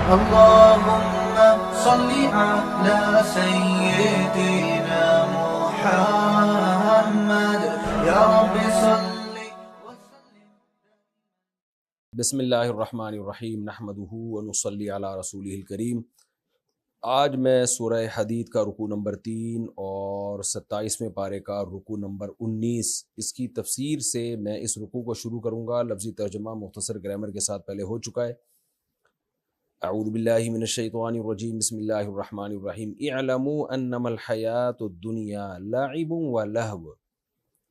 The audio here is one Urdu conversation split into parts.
اللهم صل على سيدنا محمد يا رب صل وسلم. بسم اللہ الرحمن الرحیم نحمدہ ونصلی علی رسولہ الکریم. آج میں سورہ حدید کا رکوع نمبر 3 اور 27ویں پارے کا رکوع نمبر 19 اس کی تفسیر سے میں اس رکوع کو شروع کروں گا. لفظی ترجمہ مختصر گرامر کے ساتھ پہلے ہو چکا ہے. اعوذ باللہ من الشیطان الرجیم بسم اللہ الرحمن الرحیم. اعلموا انما الحیات الدنیا لعب و لہو.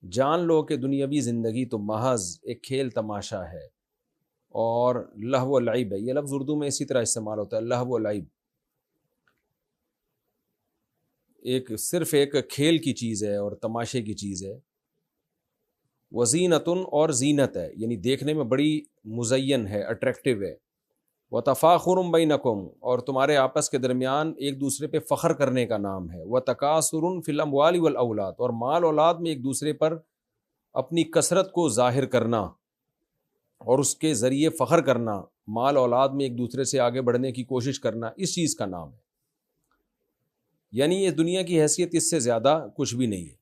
جان لو کہ دنیاوی زندگی تو محض ایک کھیل تماشا ہے اور لہو و لعب ہے. یہ لفظ اردو میں اسی طرح استعمال ہوتا ہے، لہو و لعب. صرف ایک کھیل کی چیز ہے اور تماشے کی چیز ہے. وزینتن اور زینت ہے، یعنی دیکھنے میں بڑی مزین ہے، اٹریکٹیو ہے. وتفاخر بینکم اور تمہارے آپس کے درمیان ایک دوسرے پہ فخر کرنے کا نام ہے. وتکاثر فی الاموال والاولاد اور مال اولاد میں ایک دوسرے پر اپنی کثرت کو ظاہر کرنا اور اس کے ذریعے فخر کرنا، مال اولاد میں ایک دوسرے سے آگے بڑھنے کی کوشش کرنا، اس چیز کا نام ہے. یعنی یہ دنیا کی حیثیت اس سے زیادہ کچھ بھی نہیں ہے.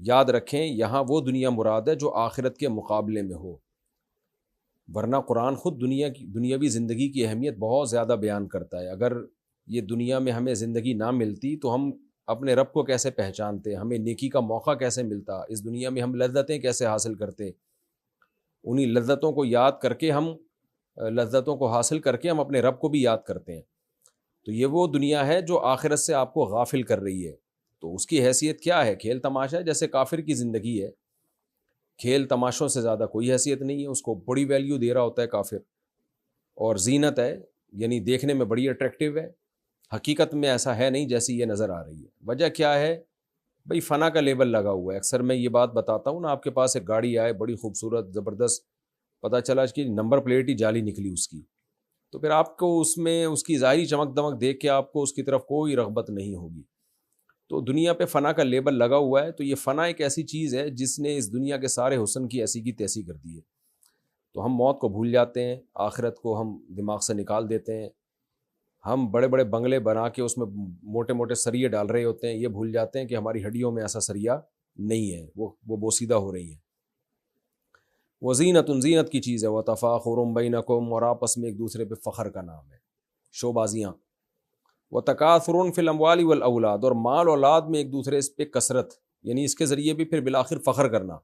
یاد رکھیں یہاں وہ دنیا مراد ہے جو آخرت کے مقابلے میں ہو، ورنہ قرآن خود دنیاوی زندگی کی اہمیت بہت زیادہ بیان کرتا ہے. اگر یہ دنیا میں ہمیں زندگی نہ ملتی تو ہم اپنے رب کو کیسے پہچانتے، ہمیں نیکی کا موقع کیسے ملتا، اس دنیا میں ہم لذتیں کیسے حاصل کرتے. انہی لذتوں کو یاد کر کے لذتوں کو حاصل کر کے ہم اپنے رب کو بھی یاد کرتے ہیں. تو یہ وہ دنیا ہے جو آخرت سے آپ کو غافل کر رہی ہے. تو اس کی حیثیت کیا ہے؟ کھیل تماشا ہے. جیسے کافر کی زندگی ہے، کھیل تماشوں سے زیادہ کوئی حیثیت نہیں ہے، اس کو بڑی ویلیو دے رہا ہوتا ہے کافر. اور زینت ہے، یعنی دیکھنے میں بڑی اٹریکٹیو ہے. حقیقت میں ایسا ہے نہیں جیسی یہ نظر آ رہی ہے. وجہ کیا ہے؟ بھئی فنا کا لیبل لگا ہوا ہے. اکثر میں یہ بات بتاتا ہوں نا، آپ کے پاس ایک گاڑی آئے بڑی خوبصورت زبردست، پتہ چلا کہ نمبر پلیٹ ہی جعلی نکلی اس کی، تو پھر آپ کو اس میں اس کی ظاہری چمک دمک دیکھ کے آپ کو اس کی طرف کوئی رغبت نہیں ہوگی. تو دنیا پہ فنا کا لیبل لگا ہوا ہے. تو یہ فنا ایک ایسی چیز ہے جس نے اس دنیا کے سارے حسن کی ایسی کی تیسی کر دی ہے. تو ہم موت کو بھول جاتے ہیں، آخرت کو ہم دماغ سے نکال دیتے ہیں. ہم بڑے بڑے بنگلے بنا کے اس میں موٹے موٹے سریے ڈال رہے ہوتے ہیں. یہ بھول جاتے ہیں کہ ہماری ہڈیوں میں ایسا سریا نہیں ہے، وہ بوسیدہ ہو رہی ہیں. وزینت زینت کی چیز ہے. وتفاخر بینکم اور آپس میں ایک دوسرے پہ فخر کا نام ہے، شوبازیاں. وتکاثر فی الاموال والاولاد اور مال اولاد میں ایک دوسرے اس پہ کثرت، یعنی اس کے ذریعے بھی پھر بالآخر فخر کرنا،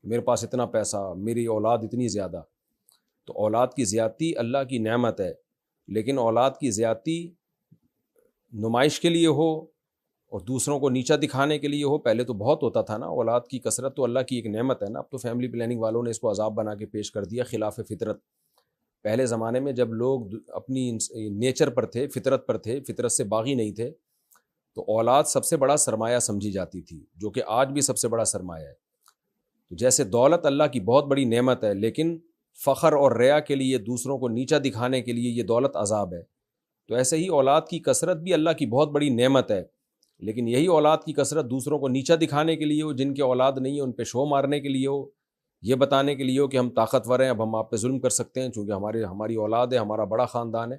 میرے پاس اتنا پیسہ، میری اولاد اتنی زیادہ. تو اولاد کی زیادتی اللہ کی نعمت ہے، لیکن اولاد کی زیادتی نمائش کے لیے ہو اور دوسروں کو نیچا دکھانے کے لیے ہو. پہلے تو بہت ہوتا تھا نا، اولاد کی کثرت تو اللہ کی ایک نعمت ہے نا. اب تو فیملی پلاننگ والوں نے اس کو عذاب بنا کے پیش کر دیا، خلاف فطرت. پہلے زمانے میں جب لوگ اپنی نیچر پر تھے، فطرت پر تھے، فطرت سے باغی نہیں تھے، تو اولاد سب سے بڑا سرمایہ سمجھی جاتی تھی، جو کہ آج بھی سب سے بڑا سرمایہ ہے. تو جیسے دولت اللہ کی بہت بڑی نعمت ہے، لیکن فخر اور ریا کے لیے، دوسروں کو نیچا دکھانے کے لیے یہ دولت عذاب ہے. تو ایسے ہی اولاد کی کثرت بھی اللہ کی بہت بڑی نعمت ہے، لیکن یہی اولاد کی کثرت دوسروں کو نیچا دکھانے کے لیے ہو، جن کے اولاد نہیں ہے ان پہ شو مارنے کے لیے ہو، یہ بتانے کے لیے ہو کہ ہم طاقتور ہیں، اب ہم آپ پہ ظلم کر سکتے ہیں چونکہ ہماری اولاد ہے، ہمارا بڑا خاندان ہے.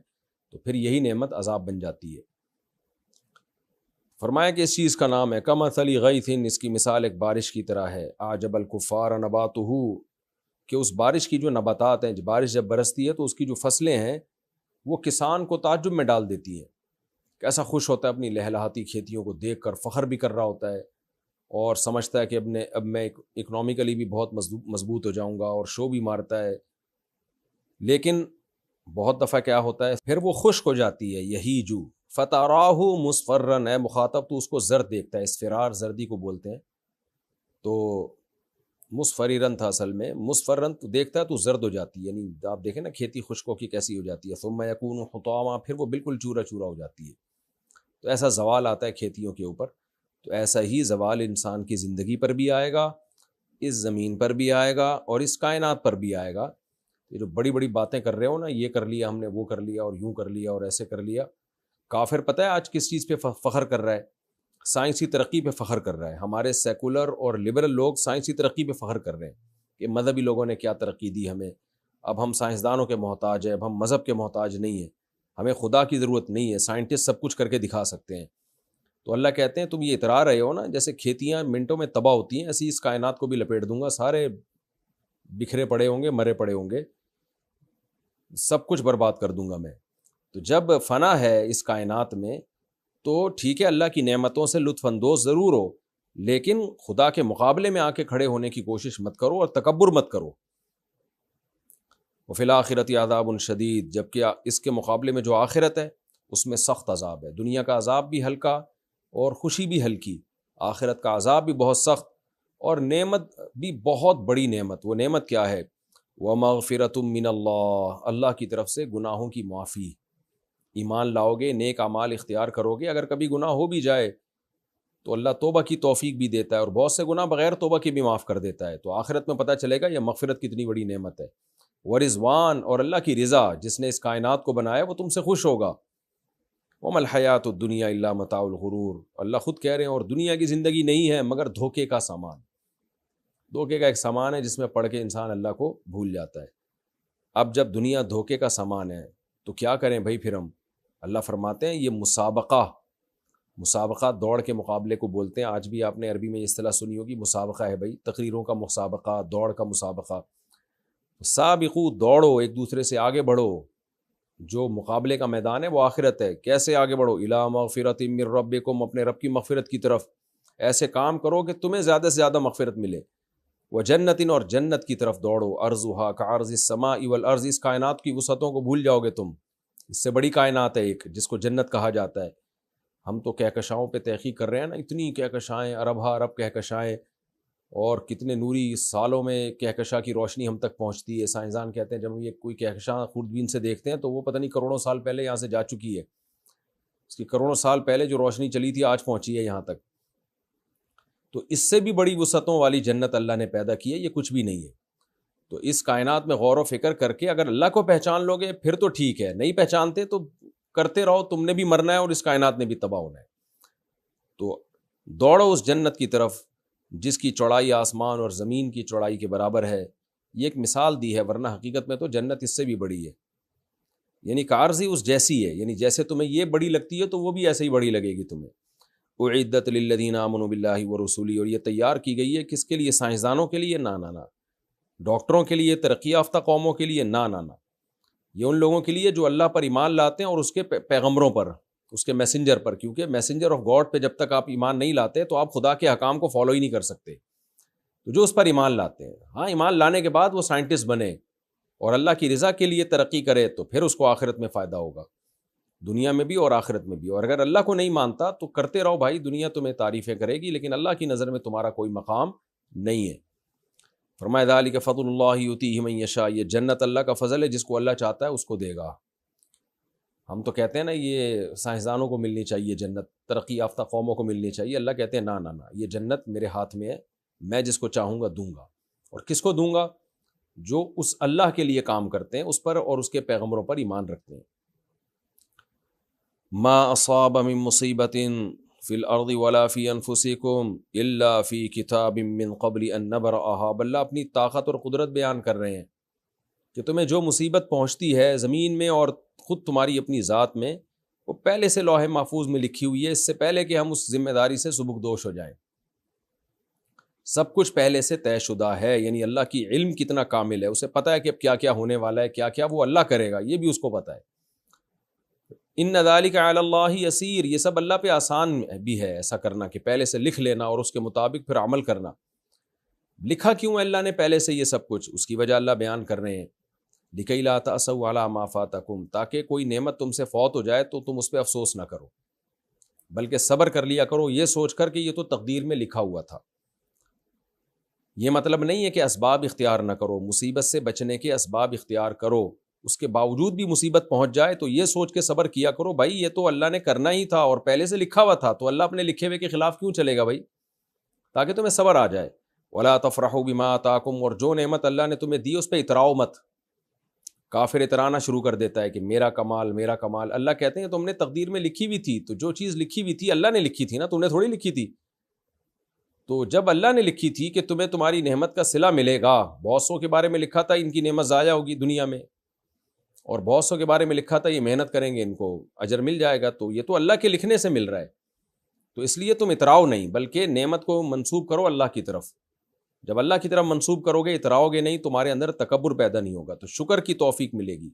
تو پھر یہی نعمت عذاب بن جاتی ہے. فرمایا کہ اس چیز کا نام ہے کمثل غیث، اس کی مثال ایک بارش کی طرح ہے. اعجب الکفار نباتہ، کہ اس بارش کی جو نباتات ہیں، بارش جب برستی ہے تو اس کی جو فصلیں ہیں وہ کسان کو تعجب میں ڈال دیتی ہیں. کیسا خوش ہوتا ہے اپنی لہلہاتی کھیتیوں کو دیکھ کر، فخر بھی کر رہا ہوتا ہے اور سمجھتا ہے کہ اب میں اکنامیکلی بھی بہت مضبوط ہو جاؤں گا، اور شو بھی مارتا ہے. لیکن بہت دفعہ کیا ہوتا ہے، پھر وہ خشک ہو جاتی ہے. یہیجو فتراہ مصفرن، اے مخاطب تو اس کو زرد دیکھتا ہے، اسفرار زردی کو بولتے ہیں. تو مصفرن تھا اصل میں، مصفرن تو دیکھتا ہے تو زرد ہو جاتی ہے، یعنی آپ دیکھیں نا کھیتی خشک ہو کی کیسی ہو جاتی ہے. ثم یکون حطاما، پھر وہ بالکل چورا چورا ہو جاتی ہے. تو ایسا زوال آتا ہے کھیتیوں کے اوپر. تو ایسا ہی زوال انسان کی زندگی پر بھی آئے گا، اس زمین پر بھی آئے گا اور اس کائنات پر بھی آئے گا. یہ جو بڑی بڑی باتیں کر رہے ہو نا، یہ کر لیا ہم نے، وہ کر لیا اور یوں کر لیا اور ایسے کر لیا. کافر پتہ ہے آج کس چیز پہ فخر کر رہا ہے؟ سائنسی ترقی پہ فخر کر رہا ہے. ہمارے سیکولر اور لبرل لوگ سائنسی ترقی پہ فخر کر رہے ہیں کہ مذہبی لوگوں نے کیا ترقی دی ہمیں، اب ہم سائنسدانوں کے محتاج ہیں، اب ہم مذہب کے محتاج نہیں ہیں، ہمیں خدا کی ضرورت نہیں ہے، سائنٹسٹ سب کچھ کر کے دکھا سکتے ہیں۔ تو اللہ کہتے ہیں تم یہ اترا رہے ہو نا، جیسے کھیتیاں منٹوں میں تباہ ہوتی ہیں، ایسی اس کائنات کو بھی لپیٹ دوں گا، سارے بکھرے پڑے ہوں گے، مرے پڑے ہوں گے، سب کچھ برباد کر دوں گا میں۔ تو جب فنا ہے اس کائنات میں تو ٹھیک ہے، اللہ کی نعمتوں سے لطف اندوز ضرور ہو، لیکن خدا کے مقابلے میں آ کے کھڑے ہونے کی کوشش مت کرو اور تکبر مت کرو۔ وفی الآخرۃ عذاب شدید، جبکہ اس کے مقابلے میں جو آخرت ہے اس میں سخت عذاب ہے۔ دنیا کا عذاب بھی ہلکا اور خوشی بھی ہلکی، آخرت کا عذاب بھی بہت سخت اور نعمت بھی بہت بڑی نعمت۔ وہ نعمت کیا ہے؟ ومغفرۃ من اللہ، اللہ کی طرف سے گناہوں کی معافی۔ ایمان لاؤ گے، نیک اعمال اختیار کرو گے، اگر کبھی گناہ ہو بھی جائے تو اللہ توبہ کی توفیق بھی دیتا ہے، اور بہت سے گناہ بغیر توبہ کے بھی معاف کر دیتا ہے۔ تو آخرت میں پتہ چلے گا یہ مغفرت کتنی بڑی نعمت ہے۔ ورضوان، اور اللہ کی رضا، جس نے اس کائنات کو بنایا وہ تم سے خوش ہوگا۔ وما الحیات الدنیا الا متاع الغرور، اللہ خود کہہ رہے ہیں اور دنیا کی زندگی نہیں ہے مگر دھوکے کا سامان۔ دھوکے کا ایک سامان ہے جس میں پڑھ کے انسان اللہ کو بھول جاتا ہے۔ اب جب دنیا دھوکے کا سامان ہے تو کیا کریں بھائی پھر ہم؟ اللہ فرماتے ہیں یہ مسابقہ دوڑ کے مقابلے کو بولتے ہیں۔ آج بھی آپ نے عربی میں یہ اصطلاح سنی ہوگی، مسابقہ ہے بھائی، تقریروں کا مسابقہ، دوڑ کا مسابقہ۔ سابقو، دوڑو، ایک دوسرے سے آگے بڑھو۔ جو مقابلے کا میدان ہے وہ آخرت ہے۔ کیسے آگے بڑھو؟ الی مغفرۃ من ربکم، اپنے رب کی مغفرت کی طرف۔ ایسے کام کرو کہ تمہیں زیادہ سے زیادہ مغفرت ملے۔ وجنت، اور جنت کی طرف دوڑو۔ ارضھا کعرض السماء والارض، اس کائنات کی وسعتوں کو بھول جاؤ گے تم۔ اس سے بڑی کائنات ہے ایک جس کو جنت کہا جاتا ہے۔ ہم تو کہکشاؤں پہ تحقیق کر رہے ہیں نا، اتنی کہکشائیں، اربہ ارب کہکشائیں، اور کتنے نوری سالوں میں کہکشاں کی روشنی ہم تک پہنچتی ہے۔ سائنسدان کہتے ہیں جب ہم یہ کوئی کہکشاں خوردبین سے دیکھتے ہیں تو وہ پتہ نہیں کروڑوں سال پہلے یہاں سے جا چکی ہے، اس کی کروڑوں سال پہلے جو روشنی چلی تھی آج پہنچی ہے یہاں تک۔ تو اس سے بھی بڑی وسعتوں والی جنت اللہ نے پیدا کی ہے، یہ کچھ بھی نہیں ہے۔ تو اس کائنات میں غور و فکر کر کے اگر اللہ کو پہچان لو گے پھر تو ٹھیک ہے، نہیں پہچانتے تو کرتے رہو، تم نے بھی مرنا ہے اور اس کائنات نے بھی تباہ ہونا ہے۔ تو دوڑو اس جنت کی طرف جس کی چوڑائی آسمان اور زمین کی چوڑائی کے برابر ہے۔ یہ ایک مثال دی ہے، ورنہ حقیقت میں تو جنت اس سے بھی بڑی ہے، یعنی کارزی اس جیسی ہے، یعنی جیسے تمہیں یہ بڑی لگتی ہے تو وہ بھی ایسے ہی بڑی لگے گی تمہیں۔ اعدت للذین آمنوا باللہ ورسولہ، اور یہ تیار کی گئی ہے کس کے لیے؟ سائنسدانوں کے لیے؟ نہ نہ نہ۔ ڈاکٹروں کے لیے، ترقی یافتہ قوموں کے لیے؟ نہ نہ نہ۔ یہ ان لوگوں کے لیے جو اللہ پر ایمان لاتے ہیں اور اس کے پیغمبروں پر، اس کے میسنجر پر، کیونکہ میسنجر آف گاڈ پہ جب تک آپ ایمان نہیں لاتے تو آپ خدا کے احکام کو فالو ہی نہیں کر سکتے۔ تو جو اس پر ایمان لاتے ہیں، ہاں ایمان لانے کے بعد وہ سائنٹسٹ بنے اور اللہ کی رضا کے لیے ترقی کرے تو پھر اس کو آخرت میں فائدہ ہوگا، دنیا میں بھی اور آخرت میں بھی۔ اور اگر اللہ کو نہیں مانتا تو کرتے رہو بھائی، دنیا تمہیں تعریفیں کرے گی لیکن اللہ کی نظر میں تمہارا کوئی مقام نہیں ہے۔ فرمایا ذالک فضل اللہ یؤتیہ من یشاء، یہ جنت اللہ کا فضل ہے، جس کو اللہ چاہتا ہے اس کو دے گا۔ ہم تو کہتے ہیں نا یہ سائنسدانوں کو ملنی چاہیے جنت، ترقی یافتہ قوموں کو ملنی چاہیے، اللہ کہتے ہیں نہ، یہ جنت میرے ہاتھ میں ہے، میں جس کو چاہوں گا دوں گا۔ اور کس کو دوں گا؟ جو اس اللہ کے لیے کام کرتے ہیں، اس پر اور اس کے پیغمبروں پر ایمان رکھتے ہیں۔ ما اصاب من مصیبت فی الارض ولا فی انفسکم الا فی کتاب من قبل ان نبرأها، اللہ اپنی طاقت اور قدرت بیان کر رہے ہیں کہ تمہیں جو مصیبت پہنچتی ہے زمین میں اور خود تمہاری اپنی ذات میں، وہ پہلے سے لوح محفوظ میں لکھی ہوئی ہے، اس سے پہلے کہ ہم اس ذمہ داری سے سبکدوش ہو جائیں۔ سب کچھ پہلے سے طے شدہ ہے، یعنی اللہ کی علم کتنا کامل ہے، اسے پتہ ہے کہ اب کیا کیا ہونے والا ہے، کیا کیا وہ اللہ کرے گا، یہ بھی اس کو پتہ ہے۔ ان ذالک علی اللہ یسیر، یہ سب اللہ پہ آسان بھی ہے ایسا کرنا کہ پہلے سے لکھ لینا اور اس کے مطابق پھر عمل کرنا۔ لکھا کیوں ہے اللہ نے پہلے سے یہ سب کچھ؟ اس کی وجہ اللہ بیان کر رہے ہیں، لِکَیْ لَا تَأْسَوْا عَلَىٰ مَا فَاتَکُمْ، تاکہ کوئی نعمت تم سے فوت ہو جائے تو تم اس پہ افسوس نہ کرو، بلکہ صبر کر لیا کرو یہ سوچ کر کہ یہ تو تقدیر میں لکھا ہوا تھا۔ یہ مطلب نہیں ہے کہ اسباب اختیار نہ کرو، مصیبت سے بچنے کے اسباب اختیار کرو، اس کے باوجود بھی مصیبت پہنچ جائے تو یہ سوچ کے صبر کیا کرو بھائی یہ تو اللہ نے کرنا ہی تھا اور پہلے سے لکھا ہوا تھا، تو اللہ اپنے لکھے ہوئے کے خلاف کیوں چلے گا بھائی؟ تاکہ تمہیں صبر آ جائے۔ وَلَا تَفْرَحُوا بِمَا آتَاكُمْ، اور جو نعمت اللہ نے تمہیں دی اس پہ اتراؤ مت۔ کافر اترانا شروع کر دیتا ہے کہ میرا کمال میرا کمال۔ اللہ کہتے ہیں تم نے تقدیر میں لکھی ہوئی تھی، تو جو چیز لکھی ہوئی تھی اللہ نے لکھی تھی نا، تم نے تھوڑی لکھی تھی۔ تو جب اللہ نے لکھی تھی کہ تمہیں تمہاری نعمت کا صلہ ملے گا، بہت سو کے بارے میں لکھا تھا ان کی نعمت ضائع ہوگی دنیا میں، اور بہت سو کے بارے میں لکھا تھا یہ محنت کریں گے ان کو اجر مل جائے گا، تو یہ تو اللہ کے لکھنے سے مل رہا ہے، تو اس لیے تم اتراؤ نہیں بلکہ نعمت کو منسوب کرو اللہ کی طرف. جب اللہ کی طرف منسوب کرو گے، اتراؤ گے نہیں، تمہارے اندر تکبر پیدا نہیں ہوگا، تو شکر کی توفیق ملے گی.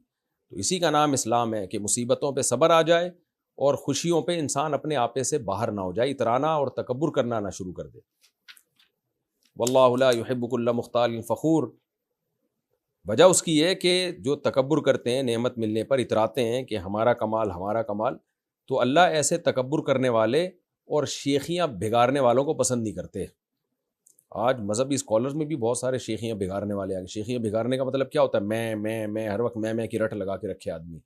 تو اسی کا نام اسلام ہے کہ مصیبتوں پہ صبر آ جائے اور خوشیوں پہ انسان اپنے آپے سے باہر نہ ہو جائے، اترانا اور تکبر کرنا نہ شروع کر دے. واللہ لا يحب كل مختال فخور. وجہ اس کی ہے کہ جو تکبر کرتے ہیں نعمت ملنے پر، اتراتے ہیں کہ ہمارا کمال ہمارا کمال، تو اللہ ایسے تکبر کرنے والے اور شیخیاں بگاڑنے والوں کو پسند نہیں کرتے. آج مذہبی اسکالرز میں بھی بہت سارے شیخیاں بگاڑنے والے آگے. شیخیاں بگاڑنے کا مطلب کیا ہوتا ہے؟ میں ہر وقت میں کی رٹ لگا کے رکھے آدمی.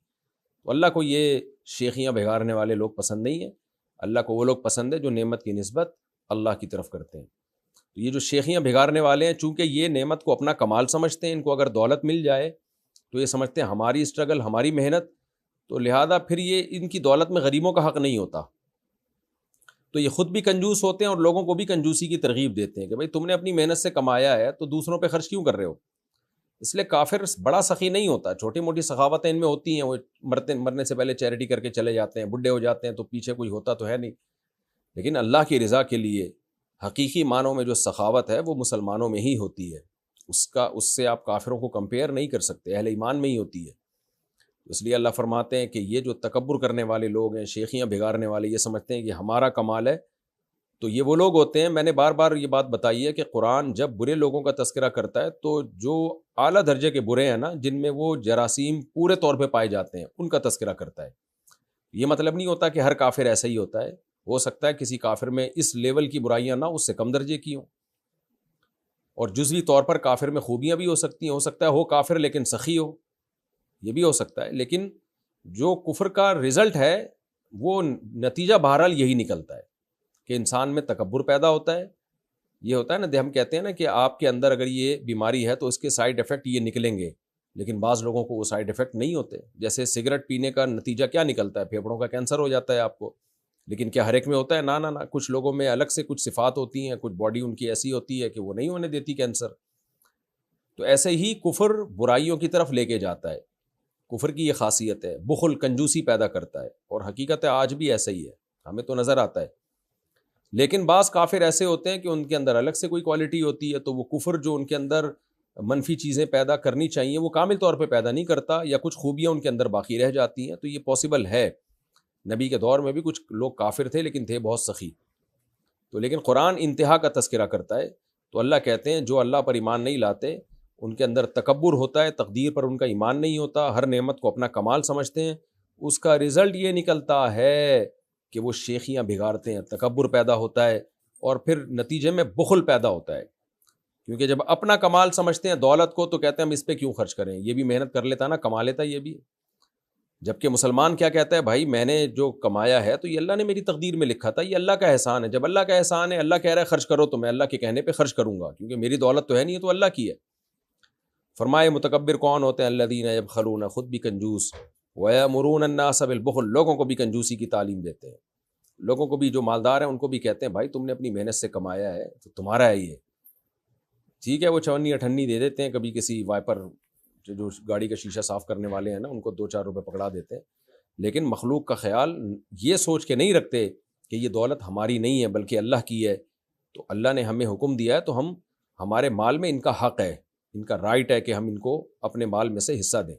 تو اللہ کو یہ شیخیاں بگاڑنے والے لوگ پسند نہیں ہیں. اللہ کو وہ لوگ پسند ہے جو نعمت کی نسبت اللہ کی طرف کرتے ہیں. تو یہ جو شیخیاں بگاڑنے والے ہیں، چونکہ یہ نعمت کو اپنا کمال سمجھتے ہیں، ان کو اگر دولت مل جائے تو یہ سمجھتے ہیں ہماری اسٹرگل ہماری محنت، تو لہٰذا پھر یہ ان کی دولت میں غریبوں کا حق نہیں ہوتا. تو یہ خود بھی کنجوس ہوتے ہیں اور لوگوں کو بھی کنجوسی کی ترغیب دیتے ہیں کہ بھائی تم نے اپنی محنت سے کمایا ہے تو دوسروں پہ خرچ کیوں کر رہے ہو. اس لیے کافر بڑا سخی نہیں ہوتا، چھوٹی موٹی سخاوتیں ان میں ہوتی ہیں، وہ مرنے سے پہلے چیریٹی کر کے چلے جاتے ہیں، بڈھے ہو جاتے ہیں تو پیچھے کوئی ہوتا تو ہے نہیں. لیکن اللہ کی رضا کے لیے حقیقی معنوں میں جو سخاوت ہے وہ مسلمانوں میں ہی ہوتی ہے. اس سے آپ کافروں کو کمپیئر نہیں کر سکتے، اہل ایمان میں ہی ہوتی ہے. اس لیے اللہ فرماتے ہیں کہ یہ جو تکبر کرنے والے لوگ ہیں، شیخیاں بگاڑنے والے، یہ سمجھتے ہیں کہ ہمارا کمال ہے، تو یہ وہ لوگ ہوتے ہیں. میں نے بار بار یہ بات بتائی ہے کہ قرآن جب برے لوگوں کا تذکرہ کرتا ہے تو جو اعلیٰ درجے کے برے ہیں نا، جن میں وہ جراثیم پورے طور پہ پائے جاتے ہیں، ان کا تذکرہ کرتا ہے. یہ مطلب نہیں ہوتا کہ ہر کافر ایسا ہی ہوتا ہے. ہو سکتا ہے کسی کافر میں اس لیول کی برائیاں نہ، اس سے کم درجے کی ہوں، اور جزوی طور پر کافر میں خوبیاں بھی ہو سکتی ہیں. ہو سکتا ہے ہو کافر لیکن سخی ہو، یہ بھی ہو سکتا ہے. لیکن جو کفر کا رزلٹ ہے وہ نتیجہ بہرحال یہی نکلتا ہے کہ انسان میں تکبر پیدا ہوتا ہے. یہ ہوتا ہے نا، ہم کہتے ہیں نا کہ آپ کے اندر اگر یہ بیماری ہے تو اس کے سائیڈ ایفیکٹ یہ نکلیں گے، لیکن بعض لوگوں کو وہ سائیڈ ایفیکٹ نہیں ہوتے. جیسے سگریٹ پینے کا نتیجہ کیا نکلتا ہے؟ پھیپھڑوں کا کینسر ہو جاتا ہے آپ کو. لیکن کیا ہر ایک میں ہوتا ہے؟ نہ. کچھ لوگوں میں الگ سے کچھ صفات ہوتی ہیں، کچھ باڈی ان کی ایسی ہوتی ہے کہ وہ نہیں ہونے دیتی کینسر. تو ایسے ہی کفر برائیوں کی طرف لے کے جاتا ہے. کفر کی یہ خاصیت ہے، بخل کنجوسی پیدا کرتا ہے، اور حقیقت ہے آج بھی ایسا ہی ہے، ہمیں تو نظر آتا ہے. لیکن بعض کافر ایسے ہوتے ہیں کہ ان کے اندر الگ سے کوئی کوالٹی ہوتی ہے، تو وہ کفر جو ان کے اندر منفی چیزیں پیدا کرنی چاہیے وہ کامل طور پہ پیدا نہیں کرتا، یا کچھ خوبیاں ان کے اندر باقی رہ جاتی ہیں. تو یہ پاسبل ہے. نبی کے دور میں بھی کچھ لوگ کافر تھے لیکن تھے بہت سخی. تو لیکن قرآن انتہا کا تذکرہ کرتا ہے. تو اللہ کہتے ہیں جو اللہ پر ایمان نہیں لاتے ان کے اندر تکبر ہوتا ہے، تقدیر پر ان کا ایمان نہیں ہوتا، ہر نعمت کو اپنا کمال سمجھتے ہیں. اس کا رزلٹ یہ نکلتا ہے کہ وہ شیخیاں بگاڑتے ہیں، تکبر پیدا ہوتا ہے، اور پھر نتیجے میں بخل پیدا ہوتا ہے. کیونکہ جب اپنا کمال سمجھتے ہیں دولت کو تو کہتے ہیں ہم اس پہ کیوں خرچ کریں، یہ بھی محنت کر لیتا نا، کما لیتا یہ بھی. جبکہ مسلمان کیا کہتا ہے؟ بھائی میں نے جو کمایا ہے تو یہ اللہ نے میری تقدیر میں لکھا تھا، یہ اللہ کا احسان ہے. جب اللہ کا احسان ہے، اللہ کہہ رہا ہے خرچ کرو، تو میں اللہ کے کہنے پہ خرچ کروں گا، کیونکہ میری دولت تو ہے نہیں، یہ تو اللہ کی ہے. فرمائے متکبر کون ہوتے ہیں؟ الذین یبخلون، خود بھی کنجوس، ویأمرون الناس بالبخل، لوگوں کو بھی کنجوسی کی تعلیم دیتے ہیں. لوگوں کو بھی، جو مالدار ہیں ان کو بھی کہتے ہیں بھائی تم نے اپنی محنت سے کمایا ہے تو تمہارا ہے یہ. ٹھیک ہے وہ 58 دے دیتے ہیں کبھی کسی وائپر جو گاڑی کا شیشہ صاف کرنے والے ہیں نا، ان کو 2-4 روپے پکڑا دیتے ہیں. لیکن مخلوق کا خیال یہ سوچ کے نہیں رکھتے کہ یہ دولت ہماری نہیں ہے بلکہ اللہ کی ہے. تو اللہ نے ہمیں حکم دیا ہے تو ہمارے مال میں ان کا حق ہے، ان کا رائٹ ہے کہ ہم ان کو اپنے مال میں سے حصہ دیں.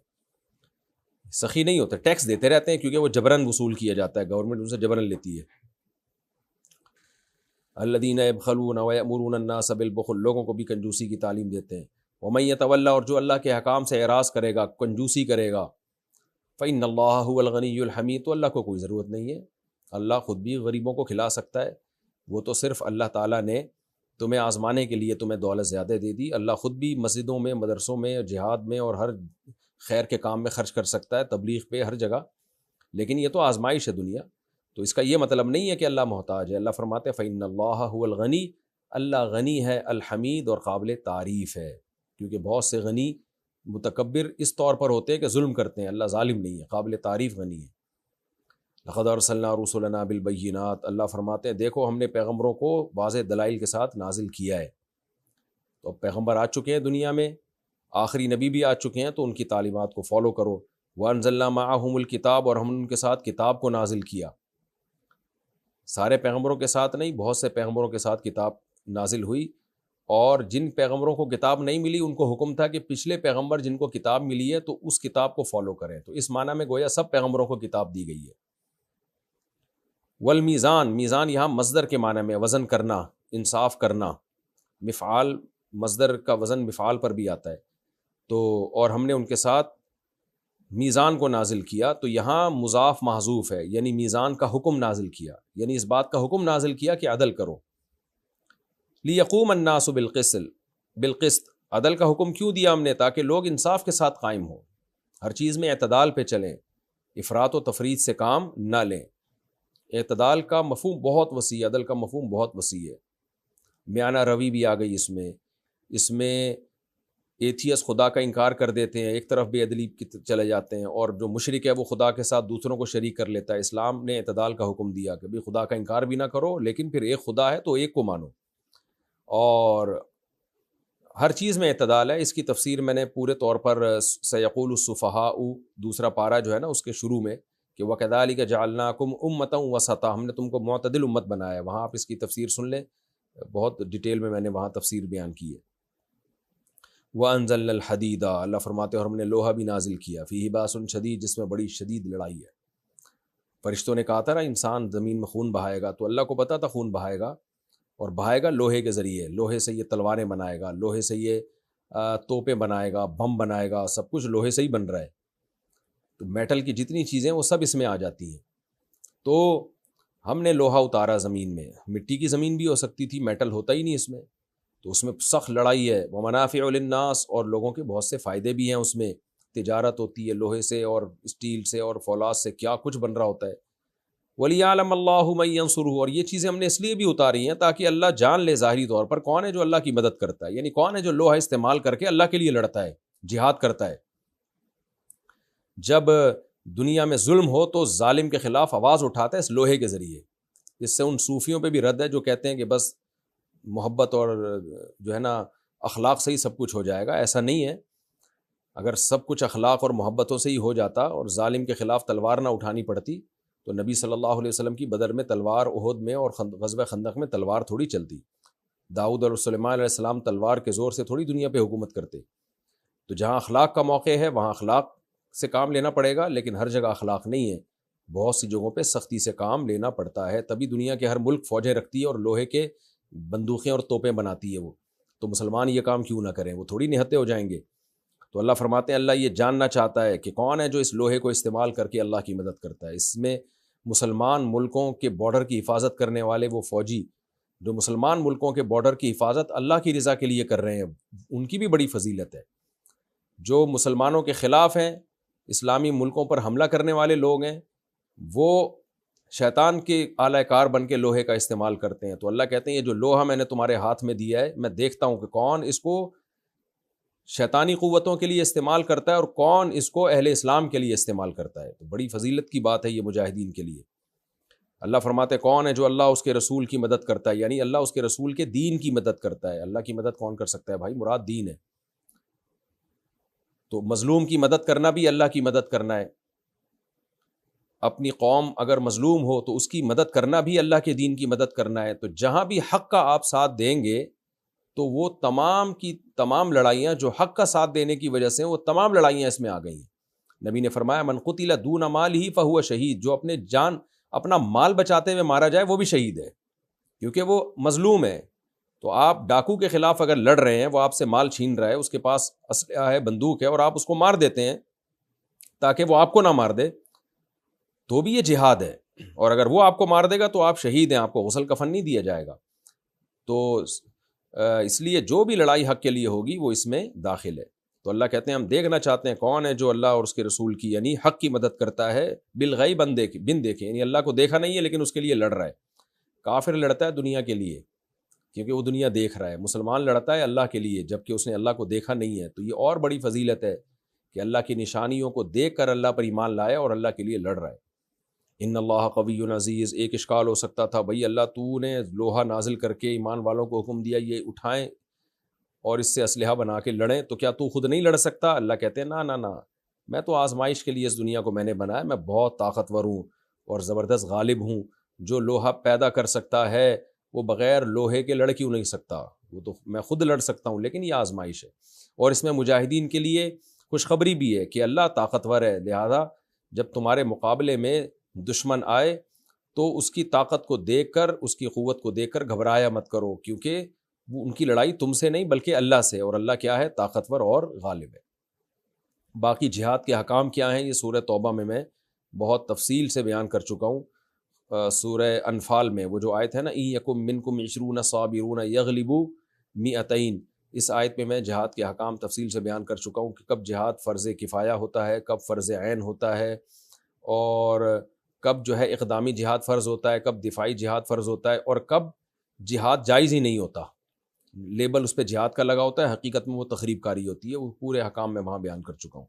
سخی نہیں ہوتے، ٹیکس دیتے رہتے ہیں کیونکہ وہ جبراً وصول کیا جاتا ہے، گورنمنٹ ان سے جبراً لیتی ہے. الذین یبخلون ویأمرون الناس بالبخل، لوگوں کو بھی کنجوسی کی تعلیم دیتے ہیں. ومن یتولی، اور جو اللہ کے احکام سے اعراض کرے گا، کنجوسی کرے گا، فإن اللہ هو الغنی الحمید، تو اللہ کو کوئی ضرورت نہیں ہے، اللہ خود بھی غریبوں کو کھلا سکتا ہے. وہ تو صرف اللہ تعالیٰ نے تمہیں آزمانے کے لیے تمہیں دولت زیادہ دے دی. اللہ خود بھی مسجدوں میں، مدرسوں میں، جہاد میں اور ہر خیر کے کام میں خرچ کر سکتا ہے، تبلیغ پہ، ہر جگہ. لیکن یہ تو آزمائش ہے دنیا. تو اس کا یہ مطلب نہیں ہے کہ اللہ محتاج ہے. اللہ فرماتے ہیں فإن اللہ هو الغنی، اللہ غنی ہے، الحمید، اور قابل تعریف ہے. کیونکہ بہت سے غنی متکبر اس طور پر ہوتے ہیں کہ ظلم کرتے ہیں، اللہ ظالم نہیں ہے، قابل تعریف غنی ہے. لقد ارسلنا رسلنا بالبینات، اللہ فرماتے ہیں دیکھو ہم نے پیغمبروں کو واضح دلائل کے ساتھ نازل کیا ہے۔ تو اب پیغمبر آ چکے ہیں دنیا میں، آخری نبی بھی آ چکے ہیں، تو ان کی تعلیمات کو فالو کرو۔ وانزلنا معہم الکتاب، اور ہم نے ان کے ساتھ کتاب کو نازل کیا۔ سارے پیغمبروں کے ساتھ نہیں، بہت سے پیغمبروں کے ساتھ کتاب نازل ہوئی، اور جن پیغمبروں کو کتاب نہیں ملی ان کو حکم تھا کہ پچھلے پیغمبر جن کو کتاب ملی ہے تو اس کتاب کو فالو کریں۔ تو اس معنی میں گویا سب پیغمبروں کو کتاب دی گئی ہے۔ والمیزان، میزان یہاں مصدر کے معنی میں، وزن کرنا، انصاف کرنا، مفعال مصدر کا وزن مفعال پر بھی آتا ہے۔ تو اور ہم نے ان کے ساتھ میزان کو نازل کیا، تو یہاں مضاف محذوف ہے، یعنی میزان کا حکم نازل کیا، یعنی اس بات کا حکم نازل کیا کہ عدل کرو۔ لیقوم الناس بالقسط، عدل کا حکم کیوں دیا ہم نے؟ تاکہ لوگ انصاف کے ساتھ قائم ہوں، ہر چیز میں اعتدال پہ چلیں، افراط و تفریط سے کام نہ لیں۔ اعتدال کا مفہوم بہت وسیع ہے، عدل کا مفہوم بہت وسیع ہے۔ میانہ روی بھی آ گئی اس میں ایتھیس خدا کا انکار کر دیتے ہیں، ایک طرف بے عدلی کی چلے جاتے ہیں، اور جو مشرک ہے وہ خدا کے ساتھ دوسروں کو شریک کر لیتا ہے۔ اسلام نے اعتدال کا حکم دیا کہ بھی خدا کا انکار بھی نہ کرو، لیکن پھر ایک خدا ہے تو ایک کو مانو، اور ہر چیز میں اعتدال ہے۔ اس کی تفسیر میں نے پورے طور پر سیقول السفہاء دوسرا پارہ جو ہے نا اس کے شروع میں، کہ وَكَذَلِكَ جَعَلْنَاكُمْ أُمَّةً وَسَطًا، ہم نے تم کو معتدل امت بنایا ہے، وہاں آپ اس کی تفسیر سن لیں، بہت ڈیٹیل میں نے وہاں تفسیر بیان کی ہے۔ وَأَنزَلْنَا الْحَدِيدَ، اللہ فرماتے ہیں اور ہم نے لوہا بھی نازل کیا، فِيهِ بَأْسٌ شَدِيدٌ، جس میں بڑی شدید لڑائی ہے۔ فرشتوں نے کہا تھا نا انسان زمین میں خون بہائے گا، تو اللہ کو پتا تھا خون بہائے گا، اور بہائے گا لوہے کے ذریعے، لوہے سے یہ تلواریں بنائے گا، لوہے سے یہ توپیں بنائے گا، بم بنائے گا، سب کچھ لوہے سے ہی بن رہا ہے۔ تو میٹل کی جتنی چیزیں وہ سب اس میں آ جاتی ہیں۔ تو ہم نے لوہا اتارا زمین میں، مٹی کی زمین بھی ہو سکتی تھی، میٹل ہوتا ہی نہیں اس میں، تو اس میں سخت لڑائی ہے۔ ومنافع للناس، اور لوگوں کے بہت سے فائدے بھی ہیں اس میں، تجارت ہوتی ہے لوہے سے اور اسٹیل سے اور فولاد سے، کیا کچھ بن رہا ہوتا ہے۔ وَلِيَعْلَمَ اللَّهُ مَن يَنصُرُهُ، اور یہ چیزیں ہم نے اس لیے بھی اتاری ہیں تاکہ اللہ جان لے ظاہری طور پر کون ہے جو اللہ کی مدد کرتا ہے، یعنی کون ہے جو لوہا استعمال کر کے اللہ کے لیے لڑتا ہے، جہاد کرتا ہے۔ جب دنیا میں ظلم ہو تو ظالم کے خلاف آواز اٹھاتا ہے اس لوہے کے ذریعے۔ اس سے ان صوفیوں پہ بھی رد ہے جو کہتے ہیں کہ بس محبت اور جو ہے نا اخلاق سے ہی سب کچھ ہو جائے گا، ایسا نہیں ہے۔ اگر سب کچھ اخلاق اور محبتوں سے ہی ہو جاتا اور ظالم کے خلاف تلوار نہ اٹھانی پڑتی تو نبی صلی اللہ علیہ وسلم کی بدر میں تلوار، احد میں اور غزوہ خندق میں تلوار تھوڑی چلتی۔ داؤد اور سلیمان علیہ السلام تلوار کے زور سے تھوڑی دنیا پہ حکومت کرتے۔ تو جہاں اخلاق کا موقع ہے وہاں اخلاق سے کام لینا پڑے گا، لیکن ہر جگہ اخلاق نہیں ہے، بہت سی جگہوں پہ سختی سے کام لینا پڑتا ہے۔ تبھی دنیا کے ہر ملک فوجیں رکھتی ہے اور لوہے کے بندوقیں اور توپیں بناتی ہے وہ، تو مسلمان یہ کام کیوں نہ کریں، وہ تھوڑی نہتے ہو جائیں گے۔ تو اللہ فرماتے ہیں اللہ یہ جاننا چاہتا ہے کہ کون ہے جو اس لوہے کو استعمال کر کے اللہ کی مدد کرتا ہے۔ اس میں مسلمان ملکوں کے بارڈر کی حفاظت کرنے والے وہ فوجی جو مسلمان ملکوں کے بارڈر کی حفاظت اللہ کی رضا کے لیے کر رہے ہیں، ان کی بھی بڑی فضیلت ہے۔ جو مسلمانوں کے خلاف ہیں، اسلامی ملکوں پر حملہ کرنے والے لوگ ہیں، وہ شیطان کے اعلی کار بن کے لوہے کا استعمال کرتے ہیں۔ تو اللہ کہتے ہیں یہ جو لوہا میں نے تمہارے ہاتھ میں دیا ہے، میں دیکھتا ہوں کہ کون اس کو شیطانی قوتوں کے لیے استعمال کرتا ہے اور کون اس کو اہل اسلام کے لیے استعمال کرتا ہے۔ تو بڑی فضیلت کی بات ہے یہ مجاہدین کے لیے۔ اللہ فرماتے کون ہے جو اللہ اس کے رسول کی مدد کرتا ہے، یعنی اللہ اس کے رسول کے دین کی مدد کرتا ہے۔ اللہ کی مدد کون کر سکتا ہے بھائی؟ مراد دین ہے۔ تو مظلوم کی مدد کرنا بھی اللہ کی مدد کرنا ہے۔ اپنی قوم اگر مظلوم ہو تو اس کی مدد کرنا بھی اللہ کے دین کی مدد کرنا ہے۔ تو جہاں بھی حق کا آپ ساتھ دیں گے تو وہ تمام کی تمام لڑائیاں جو حق کا ساتھ دینے کی وجہ سے وہ تمام لڑائیاں اس میں آ گئی ہیں۔ نبی نے فرمایا من قتل دون مالہ فہو شہید، جو اپنا مال بچاتے ہوئے مارا جائے وہ بھی شہید ہے، کیونکہ وہ مظلوم ہے۔ تو آپ ڈاکو کے خلاف اگر لڑ رہے ہیں، وہ آپ سے مال چھین رہا ہے، اس کے پاس اسلحہ ہے، بندوق ہے، اور آپ اس کو مار دیتے ہیں تاکہ وہ آپ کو نہ مار دے، تو بھی یہ جہاد ہے۔ اور اگر وہ آپ کو مار دے گا تو آپ شہید ہیں، آپ کو غسل کفن نہیں دیا جائے گا۔ تو اس لیے جو بھی لڑائی حق کے لیے ہوگی وہ اس میں داخل ہے۔ تو اللہ کہتے ہیں ہم دیکھنا چاہتے ہیں کون ہے جو اللہ اور اس کے رسول کی یعنی حق کی مدد کرتا ہے بالغیب بن دیکھے، یعنی اللہ کو دیکھا نہیں ہے لیکن اس کے لیے لڑ رہا ہے۔ کافر لڑتا ہے دنیا کے لیے کیونکہ وہ دنیا دیکھ رہا ہے، مسلمان لڑتا ہے اللہ کے لیے جبکہ اس نے اللہ کو دیکھا نہیں ہے۔ تو یہ اور بڑی فضیلت ہے کہ اللہ کی نشانیوں کو دیکھ کر اللہ پر ایمان لائے اور اللہ کے لیے لڑ رہا ہے۔ ان اللہ قوی عزیز. ایک اشکال ہو سکتا تھا بھائی اللہ تو نے لوہا نازل کر کے ایمان والوں کو حکم دیا یہ اٹھائیں اور اس سے اسلحہ بنا کے لڑیں، تو کیا تو خود نہیں لڑ سکتا؟ اللہ کہتے ہیں نہ، میں تو آزمائش کے لیے اس دنیا کو میں نے بنایا، میں بہت طاقتور ہوں اور زبردست غالب ہوں. جو لوہا پیدا کر سکتا ہے وہ بغیر لوہے کے لڑ کیوں نہیں سکتا؟ وہ تو میں خود لڑ سکتا ہوں، لیکن یہ آزمائش ہے. اور اس میں مجاہدین کے لیے خوشخبری بھی ہے کہ اللہ طاقتور ہے، لہذا جب تمہارے مقابلے میں دشمن آئے تو اس کی طاقت کو دیکھ کر، اس کی قوت کو دیکھ کر گھبرایا مت کرو، کیونکہ وہ ان کی لڑائی تم سے نہیں بلکہ اللہ سے، اور اللہ کیا ہے؟ طاقتور اور غالب ہے. باقی جہاد کے حکام کیا ہیں یہ سورہ توبہ میں بہت تفصیل سے بیان کر چکا ہوں. سورہ انفال میں وہ جو آیت ہے نا ان یکم منکم 20 صابرون یغلبوا 200، اس آیت میں جہاد کے حکام تفصیل سے بیان کر چکا ہوں کہ کب جہاد فرض کفایہ ہوتا ہے، کب فرض عین ہوتا ہے، اور کب جو ہے اقدامی جہاد فرض ہوتا ہے، کب دفاعی جہاد فرض ہوتا ہے، اور کب جہاد جائز ہی نہیں ہوتا. لیبل اس پہ جہاد کا لگا ہوتا ہے، حقیقت میں وہ تخریب کاری ہوتی ہے. وہ پورے حکام میں وہاں بیان کر چکا ہوں.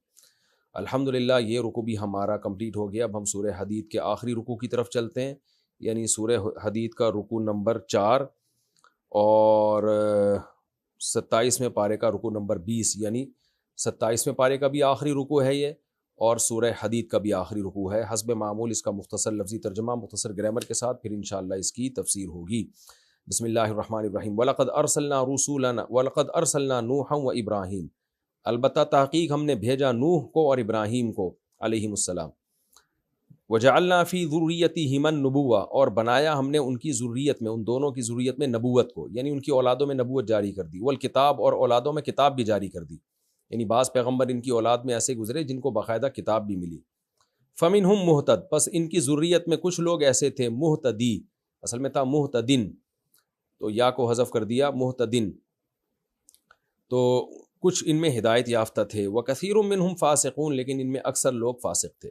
الحمدللہ یہ رکوع بھی ہمارا کمپلیٹ ہو گیا. اب ہم سورہ حدید کے آخری رکوع کی طرف چلتے ہیں، یعنی سورہ حدید کا رکوع نمبر 4 اور 27ویں پارے کا رکوع نمبر 20، یعنی 27ویں پارے کا بھی آخری رکوع ہے یہ، اور سورہ حدید کا بھی آخری رکوع ہے. حسب معمول اس کا مختصر لفظی ترجمہ مختصر گرامر کے ساتھ، پھر انشاءاللہ اس کی تفسیر ہوگی. بسم اللہ الرحمن الرحیم. وَلَقَدْ أَرْسَلْنَا نُوحًا وَإِبْرَاهِيمَ، البتہ تحقیق ہم نے بھیجا نوح کو اور ابراہیم کو علیہم السلام. وَجَعَلْنَا فِي ذُرِّيَّتِهِمَا النُّبُوَّةَ، اور بنایا ہم نے ان کی ذریت میں، ان دونوں کی ذریت میں نبوت کو، یعنی ان کی اولادوں میں نبوت جاری کر دی. والکتاب، اور اولادوں میں کتاب بھی جاری کر دی، یعنی بعض پیغمبر ان کی اولاد میں ایسے گزرے جن کو باقاعدہ کتاب بھی ملی. فَمِنْهُمْ مُهْتَدٍ، پس ان کی ذریت میں کچھ لوگ ایسے تھے مہتدی، اصل میں تھا مہتدن، تو یا کو حذف کر دیا مہتدن، تو کچھ ان میں ہدایت یافتہ تھے. وَكَثِيرٌ مِّنْهُمْ فَاسِقُونَ، لیکن ان میں اکثر لوگ فاسق تھے.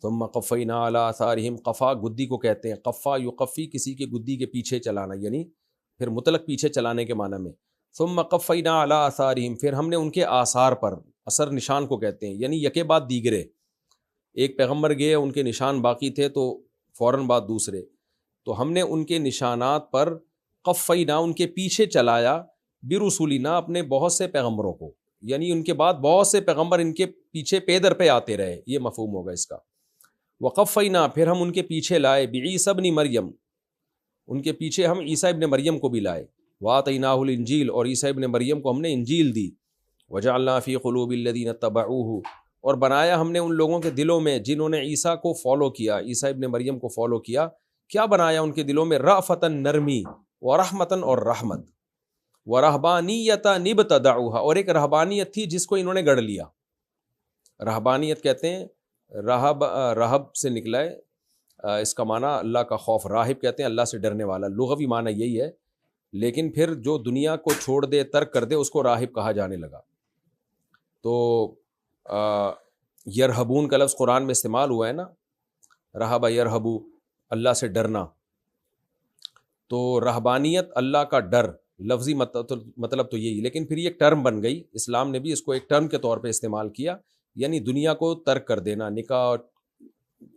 ثُمَّ قَفَّيْنَا عَلَىٰ آثَارِهِمْ، قفا گدی کو کہتے ہیں، قفا یقفی کسی کے گدی کے پیچھے چلانا، یعنی پھر مطلق پیچھے چلانے کے معنی میں. ثُمَّ قَفَّيْنَا عَلَىٰ آثَارِهِمْ، پھر ہم نے ان کے آثار پر، اثر نشان کو کہتے ہیں، یعنی یکے بعد دیگرے، ایک پیغمبر گئے ان کے نشان باقی تھے تو فوراً بعد دوسرے، تو ہم نے ان کے نشانات پر قفینا ان کے پیچھے چلایا، برسولنا اپنے بہت سے پیغمبروں کو، یعنی ان کے بعد بہت سے پیغمبر ان کے پیچھے پے در پہ آتے رہے، یہ مفہوم ہوگا اس کا. وقفینا، پھر ہم ان کے پیچھے لائے، بعیسی ابن مریم، ان کے پیچھے ہم عیسیٰ ابن مریم کو بھی لائے. وآتیناہ الانجیل، اور عیسیٰ ابن مریم کو ہم نے انجیل دی. وجعلنا فی قلوب الذین اتبعوہ، اور بنایا ہم نے ان لوگوں کے دلوں میں جنہوں نے عیسیٰ کو فالو کیا، عیسیٰ ابن مریم کو فالو کیا، کیا بنایا ان کے دلوں میں؟ رأفتاً، نرمی، ورحمتاً، اور رحمت، ورہبانیتاً ابتدعوها، اور ایک رہبانیت تھی جس کو انہوں نے گڑ لیا. رہبانیت کہتے ہیں، رہب سے نکلا ہے، اس کا معنی اللہ کا خوف، راہب کہتے ہیں اللہ سے ڈرنے والا، لغوی معنی یہی ہے، لیکن پھر جو دنیا کو چھوڑ دے، ترک کر دے، اس کو راہب کہا جانے لگا. تو یرہبون کا لفظ قرآن میں استعمال ہوا ہے نا، رہب یرہبو، اللہ سے ڈرنا. تو رہبانیت اللہ کا ڈر، لفظی مطلب تو یہی، لیکن پھر یہ ایک ٹرم بن گئی، اسلام نے بھی اس کو ایک ٹرم کے طور پہ استعمال کیا، یعنی دنیا کو ترک کر دینا، نکاح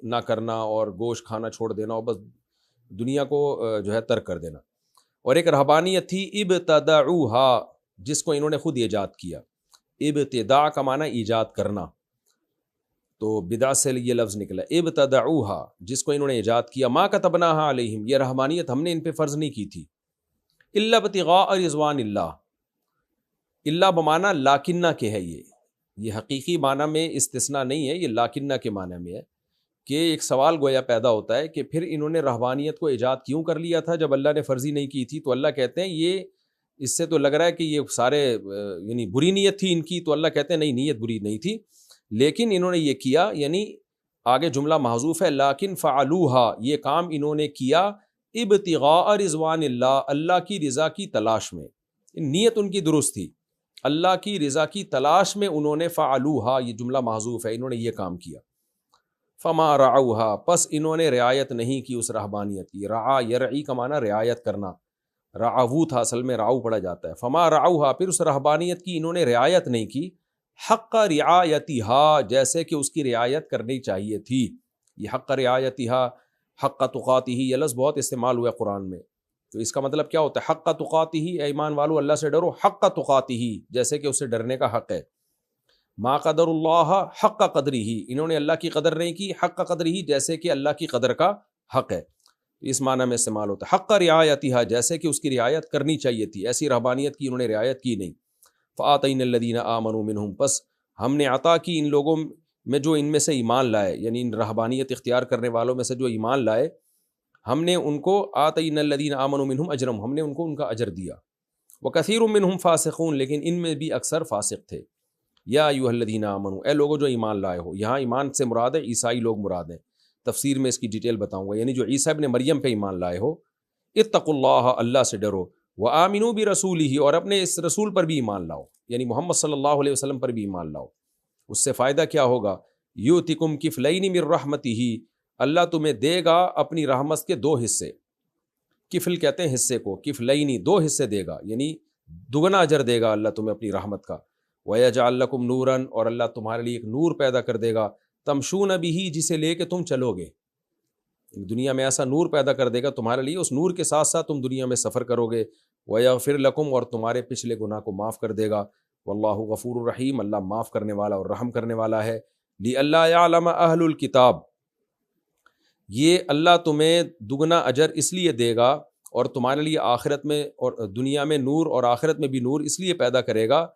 نہ کرنا اور گوشت کھانا چھوڑ دینا، اور بس دنیا کو جو ہے ترک کر دینا. اور ایک رہبانیت تھی ابتدعوہا، جس کو انہوں نے خود ایجاد کیا. ابتداء کا معنی ایجاد کرنا، تو بدع سے یہ لفظ نکلا، ابتدعوہا، جس کو انہوں نے ایجاد کیا. ما کتبناہا علیہم، یہ رحمانیت ہم نے ان پہ فرض نہیں کی تھی. الا ابتغاء رضوان اللہ، اللہ بمانا لاکنہ کے ہے، یہ حقیقی معنی میں استثناء نہیں ہے، یہ لاکنہ کے معنی میں ہے. کہ ایک سوال گویا پیدا ہوتا ہے کہ پھر انہوں نے رہبانیت کو ایجاد کیوں کر لیا تھا جب اللہ نے فرضی نہیں کی تھی؟ تو اللہ کہتے ہیں یہ، اس سے تو لگ رہا ہے کہ یہ سارے یعنی بری نیت تھی ان کی، تو اللہ کہتے ہیں نہیں، نیت بری نہیں تھی، لیکن انہوں نے یہ کیا، یعنی آگے جملہ محذوف ہے، لیکن فعلوہا، یہ کام انہوں نے کیا ابتغاء رضوان اللہ، اللہ کی رضا کی تلاش میں. نیت ان کی درست تھی، اللہ کی رضا کی تلاش میں انہوں نے فعلوہا، یہ جملہ محذوف ہے، انہوں نے یہ کام کیا. فما رعوہا، پس انہوں نے رعایت نہیں کی اس رہبانیت کی. رعا یرعی کا معنی رعایت کرنا، رعوو تھا، اصل میں راؤ پڑھا جاتا ہے. فما رعوہا، پھر اس رہبانیت کی انہوں نے رعایت نہیں کی، حق رعایتہا، جیسے کہ اس کی رعایت کرنی چاہیے تھی، یہ حق رعایتہا حق تقاتہ یہ لفظ بہت استعمال ہوا ہے قرآن میں. تو اس کا مطلب کیا ہوتا ہے؟ حق تقاتہ، اے ایمان والو اللہ سے ڈرو، حق تقاتہ جیسے کہ اسے ڈرنے کا حق ہے. ما قدر اللہ حق قدرہ، انہوں نے اللہ کی قدر نہیں کی حق قدرہ جیسے کہ اللہ کی قدر کا حق ہے. اس معنی میں استعمال ہوتا ہے. حق رعایتہا جیسے کہ اس کی رعایت کرنی چاہیے تھی، ایسی رہبانیت کی انہوں نے رعایت کی نہیں. فآتینا الذین آمنوا منہم، پس ہم نے عطا کی ان لوگوں میں جو ان میں سے ایمان لائے، یعنی ان رہبانیت اختیار کرنے والوں میں سے جو ایمان لائے، ہم نے ان کو آتینا الذین آمنوا منہم اجرم، ہم نے ان کو ان کا اجر دیا. وکثیر منہم فاسقون، لیکن ان میں بھی اکثر فاسق تھے. یا ایھا الذین آمنوا، اے لوگوں جو ایمان لائے ہو، یہاں ایمان سے مراد ہے عیسائی لوگ مراد ہیں. تفسیر میں اس کی ڈیٹیل بتاؤں گا. یعنی جو عیسیٰ ابن مریم پہ ایمان لائے ہو، اتقوا اللہ، اللہ سے ڈرو، وآمنوا برسولہ، اور اپنے اس رسول پر بھی ایمان لاؤ، یعنی محمد صلی اللہ علیہ وسلم پر بھی ایمان لاؤ. اس سے فائدہ کیا ہوگا؟ یؤتکم کفلین من رحمتہ، اللہ تمہیں دے گا اپنی رحمت کے 2 حصے. کفل کہتے ہیں حصے کو، کفلینی 2 حصے دے گا، یعنی دگنا اجر دے گا اللہ تمہیں اپنی رحمت کا. وَيَجْعَلْ لَكُمْ نُورًا، اور اللہ تمہارے لیے ایک نور پیدا کر دے گا، تمشون بہ، جسے لے کے تم چلو گے. دنیا میں ایسا نور پیدا کر دے گا تمہارے لیے، اس نور کے ساتھ ساتھ تم دنیا میں سفر کرو گے. وَيَغْفِرْ لَكُمْ، اور تمہارے پچھلے گناہ کو معاف کر دے گا. واللہ غفور الرحیم، اللہ معاف کرنے والا اور رحم کرنے والا ہے. لِأَلَّا يَعْلَمَ أَهْلُ الْكِتَابِ، یہ اللہ تمہیں دگنا اجر اس لیے دے گا اور تمہارے لیے آخرت میں اور دنیا میں نور اور آخرت میں بھی نور اس لیے پیدا کرے گا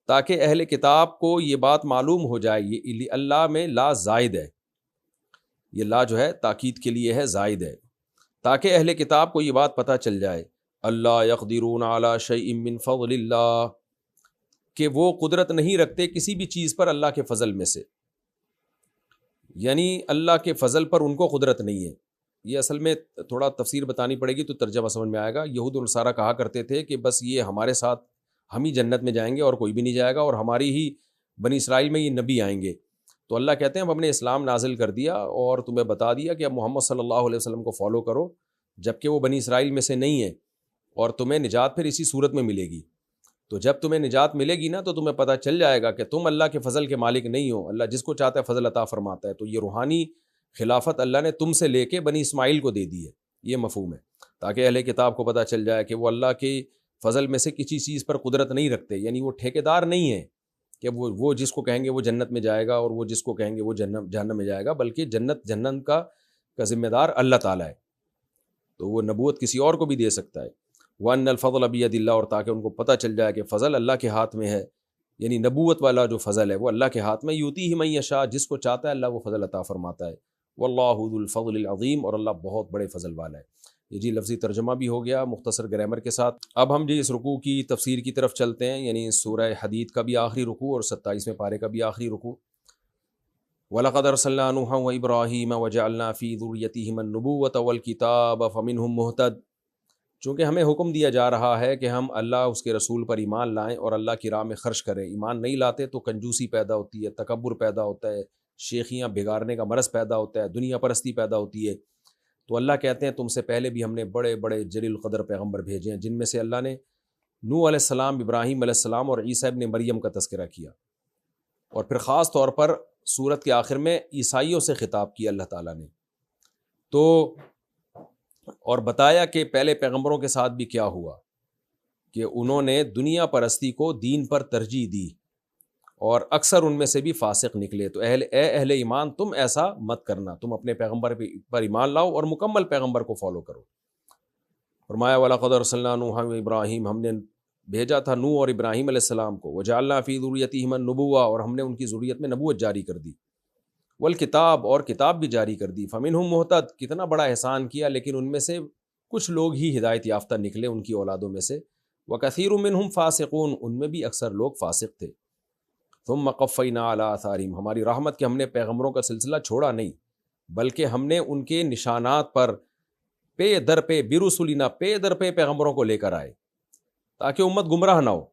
تاکہ اہل کتاب کو یہ بات معلوم ہو جائے. یہ اللہ میں لا زائد ہے، یہ لا جو ہے تاکید کے لیے ہے، زائد ہے، تاکہ اہل کتاب کو یہ بات پتہ چل جائے. اللہ یقدرون علی شیء من فضل اللہ، کہ وہ قدرت نہیں رکھتے کسی بھی چیز پر اللہ کے فضل میں سے، یعنی اللہ کے فضل پر ان کو قدرت نہیں ہے. یہ اصل میں تھوڑا تفسیر بتانی پڑے گی تو ترجمہ سمجھ میں آئے گا. یہود و نصارہ کہا کرتے تھے کہ بس یہ ہمارے ساتھ ہم ہی جنت میں جائیں گے اور کوئی بھی نہیں جائے گا، اور ہماری ہی بنی اسرائیل میں یہ نبی آئیں گے. تو اللہ کہتے ہیں ہم نے اسلام نازل کر دیا اور تمہیں بتا دیا کہ اب محمد صلی اللہ علیہ وسلم کو فالو کرو، جبکہ وہ بنی اسرائیل میں سے نہیں ہے، اور تمہیں نجات پھر اسی صورت میں ملے گی. تو جب تمہیں نجات ملے گی نا تو تمہیں پتہ چل جائے گا کہ تم اللہ کے فضل کے مالک نہیں ہو، اللہ جس کو چاہتا ہے فضل عطا فرماتا ہے. تو یہ روحانی خلافت اللہ نے تم سے لے کے بنی اسماعیل کو دے دی ہے، یہ مفہوم ہے، تاکہ اہل کتاب کو پتہ چل جائے کہ وہ اللہ کے فضل میں سے کسی چیز پر قدرت نہیں رکھتے، یعنی وہ ٹھیکیدار نہیں ہے کہ وہ جس کو کہیں گے وہ جنت میں جائے گا اور وہ جس کو کہیں گے وہ جہنم میں جائے گا، بلکہ جنت کا ذمہ دار اللہ تعالیٰ ہے. تو وہ نبوت کسی اور کو بھی دے سکتا ہے. وَأَنَّ الْفَضْلَ بِيَدِ اللَّهِ، اور تاکہ ان کو پتہ چل جائے کہ فضل اللہ کے ہاتھ میں ہے، یعنی نبوت والا جو فضل ہے وہ اللہ کے ہاتھ میں. یؤتیہ من یشاء، جس کو چاہتا ہے اللہ وہ فضل عطا فرماتا ہے. واللہ ذو الفضل العظیم، اور اللہ بہت بڑے فضل والا ہے. یہ جی لفظی ترجمہ بھی ہو گیا مختصر گرامر کے ساتھ. اب ہم جی اس رکوع کی تفسیر کی طرف چلتے ہیں، یعنی سورہ حدید کا بھی آخری رکوع اور 27ویں پارے کا بھی آخری رکوع. وَلَقَدْ أَرْسَلْنَا نُوحًا وَإِبْرَاهِيمَ وَجَعَلْنَا فِي ذُرِّيَّتِهِمَا النُّبُوَّةَ وَالْكِتَابَ فَمِنْهُمْ مُهْتَدٍ. چونکہ ہمیں حکم دیا جا رہا ہے کہ ہم اللہ اس کے رسول پر ایمان لائیں اور اللہ کی راہ میں خرچ کریں. ایمان نہیں لاتے تو کنجوسی پیدا ہوتی ہے، تکبر پیدا ہوتا ہے، شیخیاں بگاڑنے کا مرض پیدا ہوتا ہے، دنیا پرستی پیدا ہوتی ہے. تو اللہ کہتے ہیں تم سے پہلے بھی ہم نے بڑے بڑے جلیل القدر پیغمبر بھیجے ہیں، جن میں سے اللہ نے نوح علیہ السلام، ابراہیم علیہ السلام اور عیسیٰ ابن مریم کا تذکرہ کیا. اور پھر خاص طور پر سورت کے آخر میں عیسائیوں سے خطاب کیا اللہ تعالیٰ نے. تو اور بتایا کہ پہلے پیغمبروں کے ساتھ بھی کیا ہوا، کہ انہوں نے دنیا پرستی کو دین پر ترجیح دی اور اکثر ان میں سے بھی فاسق نکلے. تو اہل ایمان تم ایسا مت کرنا، تم اپنے پیغمبر پر ایمان لاؤ اور مکمل پیغمبر کو فالو کرو. فرمایا وَلَقَدْ أَرْسَلْنَا نُوحًا وَإِبْرَاهِيمَ، ہم نے بھیجا تھا نوح اور ابراہیم علیہ السلام کو. وَجَعَلْنَا فِي ذُرِّيَّتِهِمَا النُّبُوَّةَ، اور ہم نے ان کی ذریت میں نبوت جاری کر دی. والکتاب، اور کتاب بھی جاری کر دی. فَمِنْهُمْ مُهْتَدٍ، کتنا بڑا احسان کیا، لیکن ان میں سے کچھ لوگ ہی ہدایت یافتہ نکلے ان کی اولادوں میں سے. وَكَثِيرٌ مِّنْهُمْ فَاسِقُونَ، ان میں بھی اکثر لوگ فاسق تھے. ثُمَّ قَفَّيْنَا عَلَىٰ آثَارِهِمْ، ہماری رحمت کہ ہم نے پیغمبروں کا سلسلہ چھوڑا نہیں، بلکہ ہم نے ان کے نشانات پر پے در پہ برسولنا، پے در پہ پیغمبروں کو لے کر آئے تاکہ امت گمراہ نہ ہو.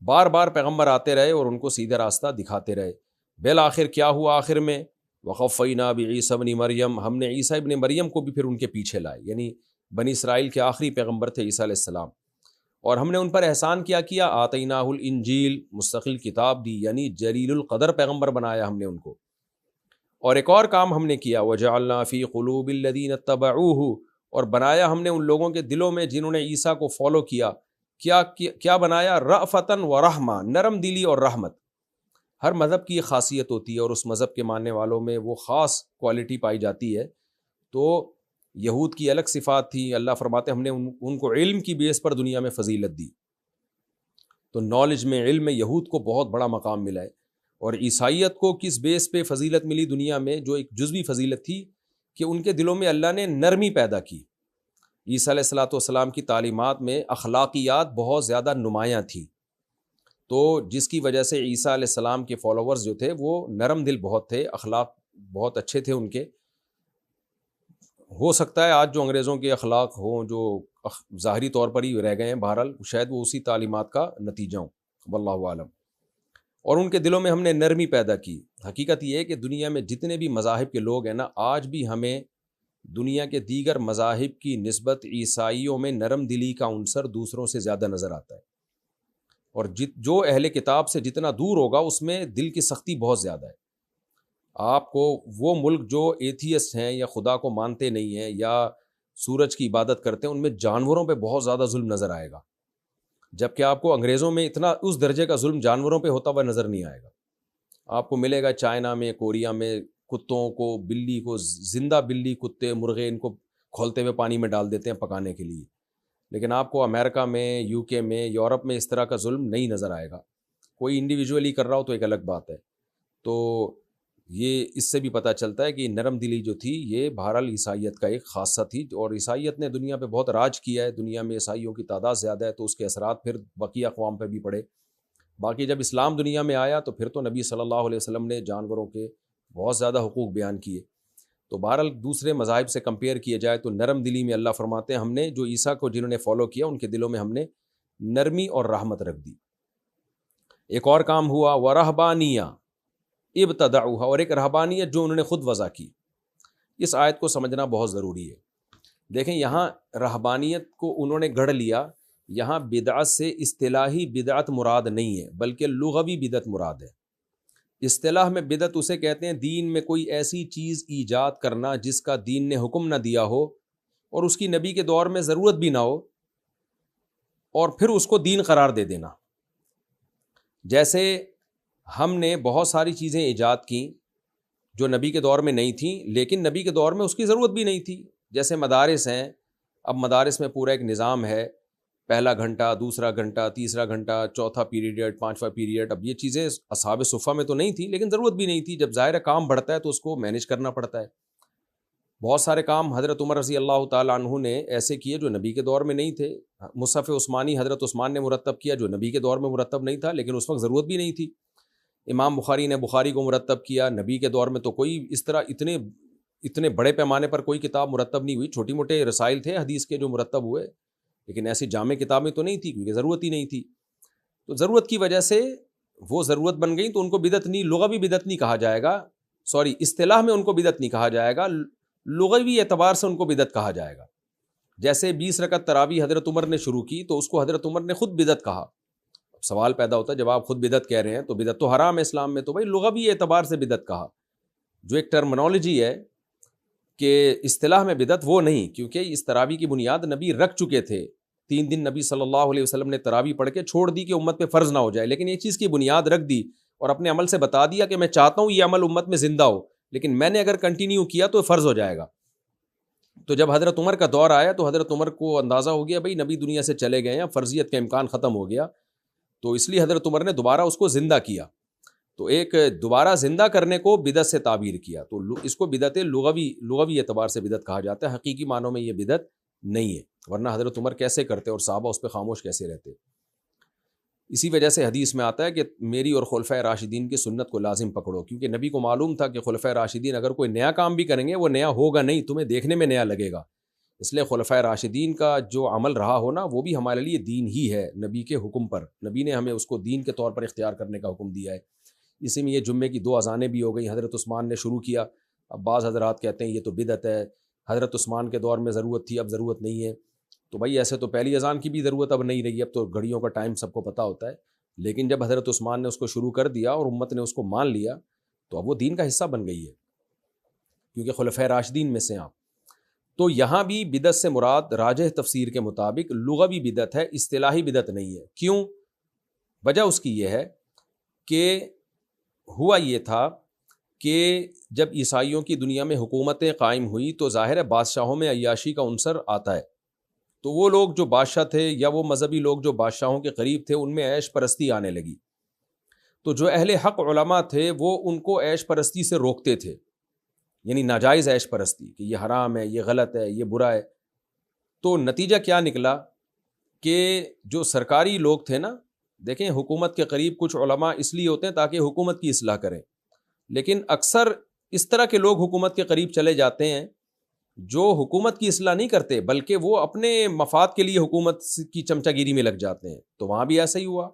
بار بار پیغمبر آتے رہے اور ان کو سیدھا راستہ دکھاتے رہے. بالآخر کیا ہوا آخر میں؟ وَقَفَّيْنَا بِعِيسَىٰ ابْنِ مَرْيَمَ، ہم نے عیسیٰ ابن مریم کو بھی پھر ان کے پیچھے لائے، یعنی بنی اسرائیل کے آخری پیغمبر تھے عیسیٰ علیہ السلام. اور ہم نے ان پر احسان کیا آتیناہ الانجیل، مستقل کتاب دی، یعنی جلیل القدر پیغمبر بنایا ہم نے ان کو. اور ایک اور کام ہم نے کیا، وجعلنا فی قلوب الذین اتبعوہ، اور بنایا ہم نے ان لوگوں کے دلوں میں جنہوں نے عیسیٰ کو فالو کیا، کیا بنایا، رأفتاً و رحمہ، نرم دلی اور رحمت۔ ہر مذہب کی یہ خاصیت ہوتی ہے اور اس مذہب کے ماننے والوں میں وہ خاص کوالٹی پائی جاتی ہے۔ تو یہود کی الگ صفات تھی، اللہ فرماتے ہم نے ان کو علم کی بیس پر دنیا میں فضیلت دی، تو نالج میں، علم میں یہود کو بہت بڑا مقام ملا ہے۔ اور عیسائیت کو کس بیس پہ فضیلت ملی دنیا میں، جو ایک جزوی فضیلت تھی کہ ان کے دلوں میں اللہ نے نرمی پیدا کی۔ عیسیٰ علیہ الصلوۃ والسلام کی تعلیمات میں اخلاقیات بہت زیادہ نمایاں تھیں، تو جس کی وجہ سے عیسیٰ علیہ السلام کے فالوورز جو تھے وہ نرم دل بہت تھے، اخلاق بہت اچھے تھے ان کے۔ ہو سکتا ہے آج جو انگریزوں کے اخلاق ہوں جو ظاہری طور پر ہی رہ گئے ہیں، بہرحال شاید وہ اسی تعلیمات کا نتیجہ ہوں، واللہ عالم۔ اور ان کے دلوں میں ہم نے نرمی پیدا کی۔ حقیقت یہ ہے کہ دنیا میں جتنے بھی مذاہب کے لوگ ہیں نا، آج بھی ہمیں دنیا کے دیگر مذاہب کی نسبت عیسائیوں میں نرم دلی کا عنصر دوسروں سے زیادہ نظر آتا ہے، اور جو اہل کتاب سے جتنا دور ہوگا اس میں دل کی سختی بہت زیادہ ہے۔ آپ کو وہ ملک جو ایتھیسٹ ہیں یا خدا کو مانتے نہیں ہیں یا سورج کی عبادت کرتے ہیں، ان میں جانوروں پہ بہت زیادہ ظلم نظر آئے گا، جبکہ آپ کو انگریزوں میں اتنا اس درجے کا ظلم جانوروں پہ ہوتا ہوا نظر نہیں آئے گا۔ آپ کو ملے گا چائنا میں، کوریا میں، کتوں کو، بلی کو، زندہ بلی، کتے، مرغے، ان کو کھولتے ہوئے پانی میں ڈال دیتے ہیں پکانے کے لیے، لیکن آپ کو امریکہ میں، یو کے میں، یورپ میں اس طرح کا ظلم نہیں نظر آئے گا۔ کوئی انڈیویجولی کر رہا ہو تو ایک الگ بات ہے۔ تو یہ اس سے بھی پتہ چلتا ہے کہ نرم دلی جو تھی یہ بہرحال عیسائیت کا ایک خاصہ تھی، اور عیسائیت نے دنیا پہ بہت راج کیا ہے۔ دنیا میں عیسائیوں کی تعداد زیادہ ہے تو اس کے اثرات پھر باقی اقوام پہ بھی پڑے۔ باقی جب اسلام دنیا میں آیا تو پھر تو نبی صلی اللہ علیہ وسلم نے جانوروں کے بہت زیادہ حقوق بیان کیے۔ تو بہرحال دوسرے مذاہب سے کمپیئر کیے جائے تو نرم دلی میں اللہ فرماتے ہیں ہم نے جو عیسیٰ کو جنہوں نے فالو کیا ان کے دلوں میں ہم نے نرمی اور رحمت رکھ دی۔ ایک اور کام ہوا، ورہبانیہ ابتدعوها، اور ایک رہبانیت جو انہوں نے خود وضع کی۔ اس آیت کو سمجھنا بہت ضروری ہے۔ دیکھیں یہاں رہبانیت کو انہوں نے گڑھ لیا، یہاں بدعت سے اصطلاحی بدعت مراد نہیں ہے بلکہ لغوی بدعت مراد ہے۔ اصطلاح میں بدعت اسے کہتے ہیں دین میں کوئی ایسی چیز ایجاد کرنا جس کا دین نے حکم نہ دیا ہو اور اس کی نبی کے دور میں ضرورت بھی نہ ہو، اور پھر اس کو دین قرار دے دینا۔ جیسے ہم نے بہت ساری چیزیں ایجاد کیں جو نبی کے دور میں نہیں تھیں، لیکن نبی کے دور میں اس کی ضرورت بھی نہیں تھی۔ جیسے مدارس ہیں، اب مدارس میں پورا ایک نظام ہے، پہلا گھنٹہ، دوسرا گھنٹہ، تیسرا گھنٹہ، چوتھا پیریڈ، پانچواں پیریڈ۔ اب یہ چیزیں اصحاب صفہ میں تو نہیں تھی لیکن ضرورت بھی نہیں تھی۔ جب ظاہر کام بڑھتا ہے تو اس کو مینیج کرنا پڑتا ہے۔ بہت سارے کام حضرت عمر رضی اللہ تعالیٰ عنہ نے ایسے کیے جو نبی کے دور میں نہیں تھے۔ مصحف عثمانی حضرت عثمان نے مرتب کیا جو نبی کے دور میں مرتب نہیں تھا لیکن اس وقت ضرورت بھی نہیں تھی۔ امام بخاری نے بخاری کو مرتب کیا، نبی کے دور میں تو کوئی اس طرح اتنے بڑے پیمانے پر کوئی کتاب مرتب نہیں ہوئی۔ چھوٹی موٹے رسائل تھے حدیث کے جو مرتب ہوئے، لیکن ایسی جامع کتابیں تو نہیں تھی کیونکہ ضرورت ہی نہیں تھی۔ تو ضرورت کی وجہ سے وہ ضرورت بن گئی تو ان کو بدعت نہیں، لغوی بدعت نہیں کہا جائے گا، اصطلاح میں ان کو بدعت نہیں کہا جائے گا، لغوی اعتبار سے ان کو بدعت کہا جائے گا۔ جیسے 20 رکعت تراویح حضرت عمر نے شروع کی تو اس کو حضرت عمر نے خود بدعت کہا۔ سوال پیدا ہوتا ہے جب آپ خود بدعت کہہ رہے ہیں تو بدعت تو حرام ہے اسلام میں، تو بھائی لغوی اعتبار سے بدعت کہا، جو ایک ٹرمنالوجی ہے کہ اصطلاح میں بدعت وہ نہیں، کیونکہ اس تراویح کی بنیاد نبی رکھ چکے تھے۔ 3 دن نبی صلی اللہ علیہ وسلم نے تراویح پڑھ کے چھوڑ دی کہ امت پہ فرض نہ ہو جائے، لیکن یہ چیز کی بنیاد رکھ دی اور اپنے عمل سے بتا دیا کہ میں چاہتا ہوں یہ عمل امت میں زندہ ہو، لیکن میں نے اگر کنٹینیو کیا تو فرض ہو جائے گا۔ تو جب حضرت عمر کا دور آیا تو حضرت عمر کو اندازہ ہو گیا بھائی نبی دنیا سے چلے گئے ہیں، فرضیت کا امکان ختم ہو گیا، تو اس لیے حضرت عمر نے دوبارہ اس کو زندہ کیا۔ تو ایک دوبارہ زندہ کرنے کو بدعت سے تعبیر کیا، تو اس کو بدعت لغوی اعتبار سے بدعت کہا جاتا ہے، حقیقی معنوں میں یہ بدعت نہیں ہے، ورنہ حضرت عمر کیسے کرتے اور صحابہ اس پہ خاموش کیسے رہتے۔ اسی وجہ سے حدیث میں آتا ہے کہ میری اور خلفائے راشدین کی سنت کو لازم پکڑو، کیونکہ نبی کو معلوم تھا کہ خلفائے راشدین اگر کوئی نیا کام بھی کریں گے وہ نیا ہوگا نہیں، تمہیں دیکھنے میں نیا لگے گا، اس لیے خلفائے راشدین کا جو عمل رہا ہونا وہ بھی ہمارے لیے دین ہی ہے، نبی کے حکم پر، نبی نے ہمیں اس کو دین کے طور پر اختیار کرنے کا حکم دیا ہے۔ اسی میں یہ جمعے کی 2 اذانیں بھی ہو گئی، حضرت عثمان نے شروع کیا۔ اب بعض حضرات کہتے ہیں یہ تو بدعت ہے، حضرت عثمان کے دور میں ضرورت تھی اب ضرورت نہیں ہے، تو بھائی ایسے تو پہلی اذان کی بھی ضرورت اب نہیں رہی، اب تو گھڑیوں کا ٹائم سب کو پتہ ہوتا ہے، لیکن جب حضرت عثمان نے اس کو شروع کر دیا اور امت نے اس کو مان لیا تو اب وہ دین کا حصہ بن گئی ہے۔ کیونکہ خلفۂ راشدین میں سے آپ. تو یہاں بھی بدعت سے مراد راجح تفسیر کے مطابق لغوی بدعت ہے، اصطلاحی بدعت نہیں ہے. کیوں؟ وجہ اس کی یہ ہے کہ ہوا یہ تھا کہ جب عیسائیوں کی دنیا میں حکومتیں قائم ہوئی تو ظاہر ہے بادشاہوں میں عیاشی کا عنصر آتا ہے. تو وہ لوگ جو بادشاہ تھے یا وہ مذہبی لوگ جو بادشاہوں کے قریب تھے ان میں عیش پرستی آنے لگی. تو جو اہل حق علماء تھے وہ ان کو عیش پرستی سے روکتے تھے، یعنی ناجائز عیش پرستی، کہ یہ حرام ہے، یہ غلط ہے، یہ برا ہے. تو نتیجہ کیا نکلا کہ جو سرکاری لوگ تھے نا، دیکھیں حکومت کے قریب کچھ علماء اس لیے ہوتے ہیں تاکہ حکومت کی اصلاح کریں، لیکن اکثر اس طرح کے لوگ حکومت کے قریب چلے جاتے ہیں جو حکومت کی اصلاح نہیں کرتے بلکہ وہ اپنے مفاد کے لیے حکومت کی چمچہ گیری میں لگ جاتے ہیں. تو وہاں بھی ایسا ہی ہوا،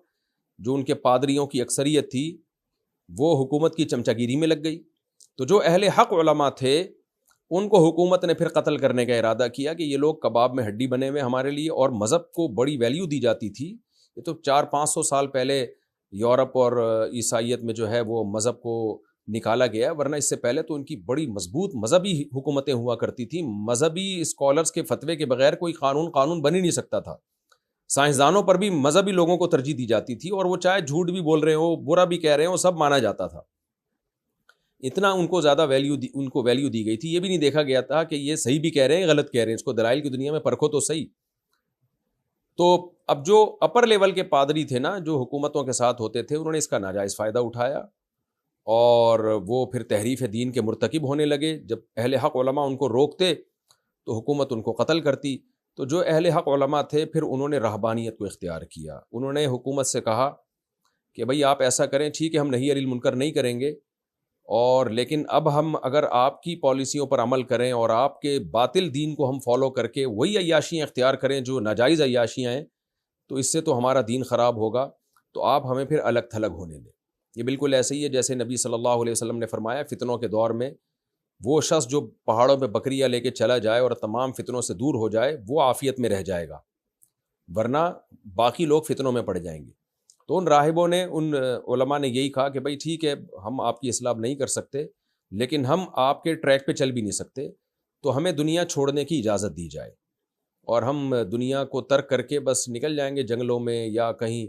جو ان کے پادریوں کی اکثریت تھی وہ حکومت کی چمچہ گیری میں لگ گئی. تو جو اہل حق علماء تھے ان کو حکومت نے پھر قتل کرنے کا ارادہ کیا کہ یہ لوگ کباب میں ہڈی بنے ہوئے ہمارے لیے. اور مذہب کو بڑی ویلیو دی جاتی تھی. یہ تو 400-500 سال پہلے یورپ اور عیسائیت میں جو ہے وہ مذہب کو نکالا گیا، ورنہ اس سے پہلے تو ان کی بڑی مضبوط مذہبی حکومتیں ہوا کرتی تھیں. مذہبی اسکالرز کے فتوے کے بغیر کوئی قانون بن ہی نہیں سکتا تھا. سائنسدانوں پر بھی مذہبی لوگوں کو ترجیح دی جاتی تھی، اور وہ چاہے جھوٹ بھی بول رہے ہو، برا بھی کہہ رہے ہو، سب مانا جاتا تھا. اتنا ان کو زیادہ ویلیو دی گئی تھی. یہ بھی نہیں دیکھا گیا تھا کہ یہ صحیح بھی کہہ رہے ہیں غلط کہہ رہے ہیں، اس کو دلائل کی دنیا میں پرکھو تو صحیح. تو اب جو اپر لیول کے پادری تھے نا، جو حکومتوں کے ساتھ ہوتے تھے، انہوں نے اس کا ناجائز فائدہ اٹھایا اور وہ پھر تحریف دین کے مرتکب ہونے لگے. جب اہل حق علماء ان کو روکتے تو حکومت ان کو قتل کرتی. تو جو اہل حق علماء تھے پھر انہوں نے رہبانیت کو اختیار کیا. انہوں نے حکومت سے کہا کہ بھئی آپ ایسا کریں، ٹھیک ہے ہم نہی عن المنکر نہیں کریں گے، اور لیکن اب ہم اگر آپ کی پالیسیوں پر عمل کریں اور آپ کے باطل دین کو ہم فالو کر کے وہی عیاشیاں اختیار کریں جو ناجائز عیاشیاں ہیں، تو اس سے تو ہمارا دین خراب ہوگا. تو آپ ہمیں پھر الگ تھلگ ہونے دیں. یہ بالکل ایسے ہی ہے جیسے نبی صلی اللہ علیہ وسلم نے فرمایا فتنوں کے دور میں وہ شخص جو پہاڑوں پہ بکریاں لے کے چلا جائے اور تمام فتنوں سے دور ہو جائے وہ عافیت میں رہ جائے گا، ورنہ باقی لوگ فتنوں میں پڑ جائیں گے. تو ان راہبوں نے، ان علماء نے یہی کہا کہ بھائی ٹھیک ہے ہم آپ کی اصلاح نہیں کر سکتے لیکن ہم آپ کے ٹریک پہ چل بھی نہیں سکتے، تو ہمیں دنیا چھوڑنے کی اجازت دی جائے اور ہم دنیا کو ترک کر کے بس نکل جائیں گے جنگلوں میں یا کہیں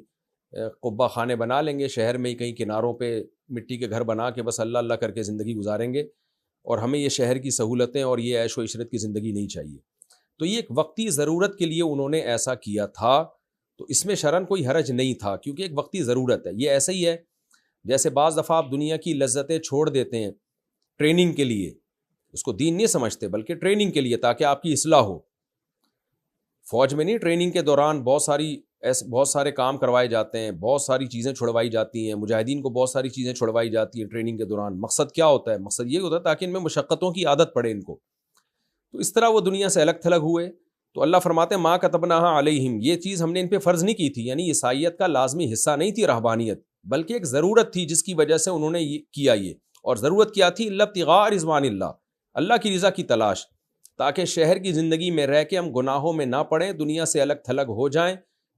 قبہ خانے بنا لیں گے شہر میں ہی، کہیں کناروں پہ مٹی کے گھر بنا کے بس اللہ اللہ کر کے زندگی گزاریں گے، اور ہمیں یہ شہر کی سہولتیں اور یہ عیش و عشرت کی زندگی نہیں چاہیے. تو یہ ایک وقتی ضرورت کے لیے انہوں نے ایسا کیا تھا، تو اس میں شرعاً کوئی حرج نہیں تھا کیونکہ ایک وقتی ضرورت ہے. یہ ایسا ہی ہے جیسے بعض دفعہ آپ دنیا کی لذتیں چھوڑ دیتے ہیں ٹریننگ کے لیے، اس کو دین نہیں سمجھتے بلکہ ٹریننگ کے لیے تاکہ آپ کی اصلاح ہو. فوج میں نہیں، ٹریننگ کے دوران بہت سارے کام کروائے جاتے ہیں، بہت ساری چیزیں چھڑوائی جاتی ہیں، مجاہدین کو بہت ساری چیزیں چھڑوائی جاتی ہیں ٹریننگ کے دوران. مقصد کیا ہوتا ہے؟ مقصد یہ ہوتا ہے تاکہ ان میں مشقتوں کی عادت پڑے ان کو. تو اس طرح وہ دنیا سے الگ تھلگ ہوئے. تو اللہ فرماتے ہیں ما کتبناہا علیہم، یہ چیز ہم نے ان پہ فرض نہیں کی تھی، یعنی عیسائیت کا لازمی حصہ نہیں تھی رہبانیت، بلکہ ایک ضرورت تھی جس کی وجہ سے انہوں نے کیا یہ. اور ضرورت کیا تھی؟ ابتغاء رضوان اللہ، اللہ کی رضا کی تلاش، تاکہ شہر کی زندگی میں رہ کے ہم گناہوں میں نہ پڑیں، دنیا سے الگ تھلگ ہو جائیں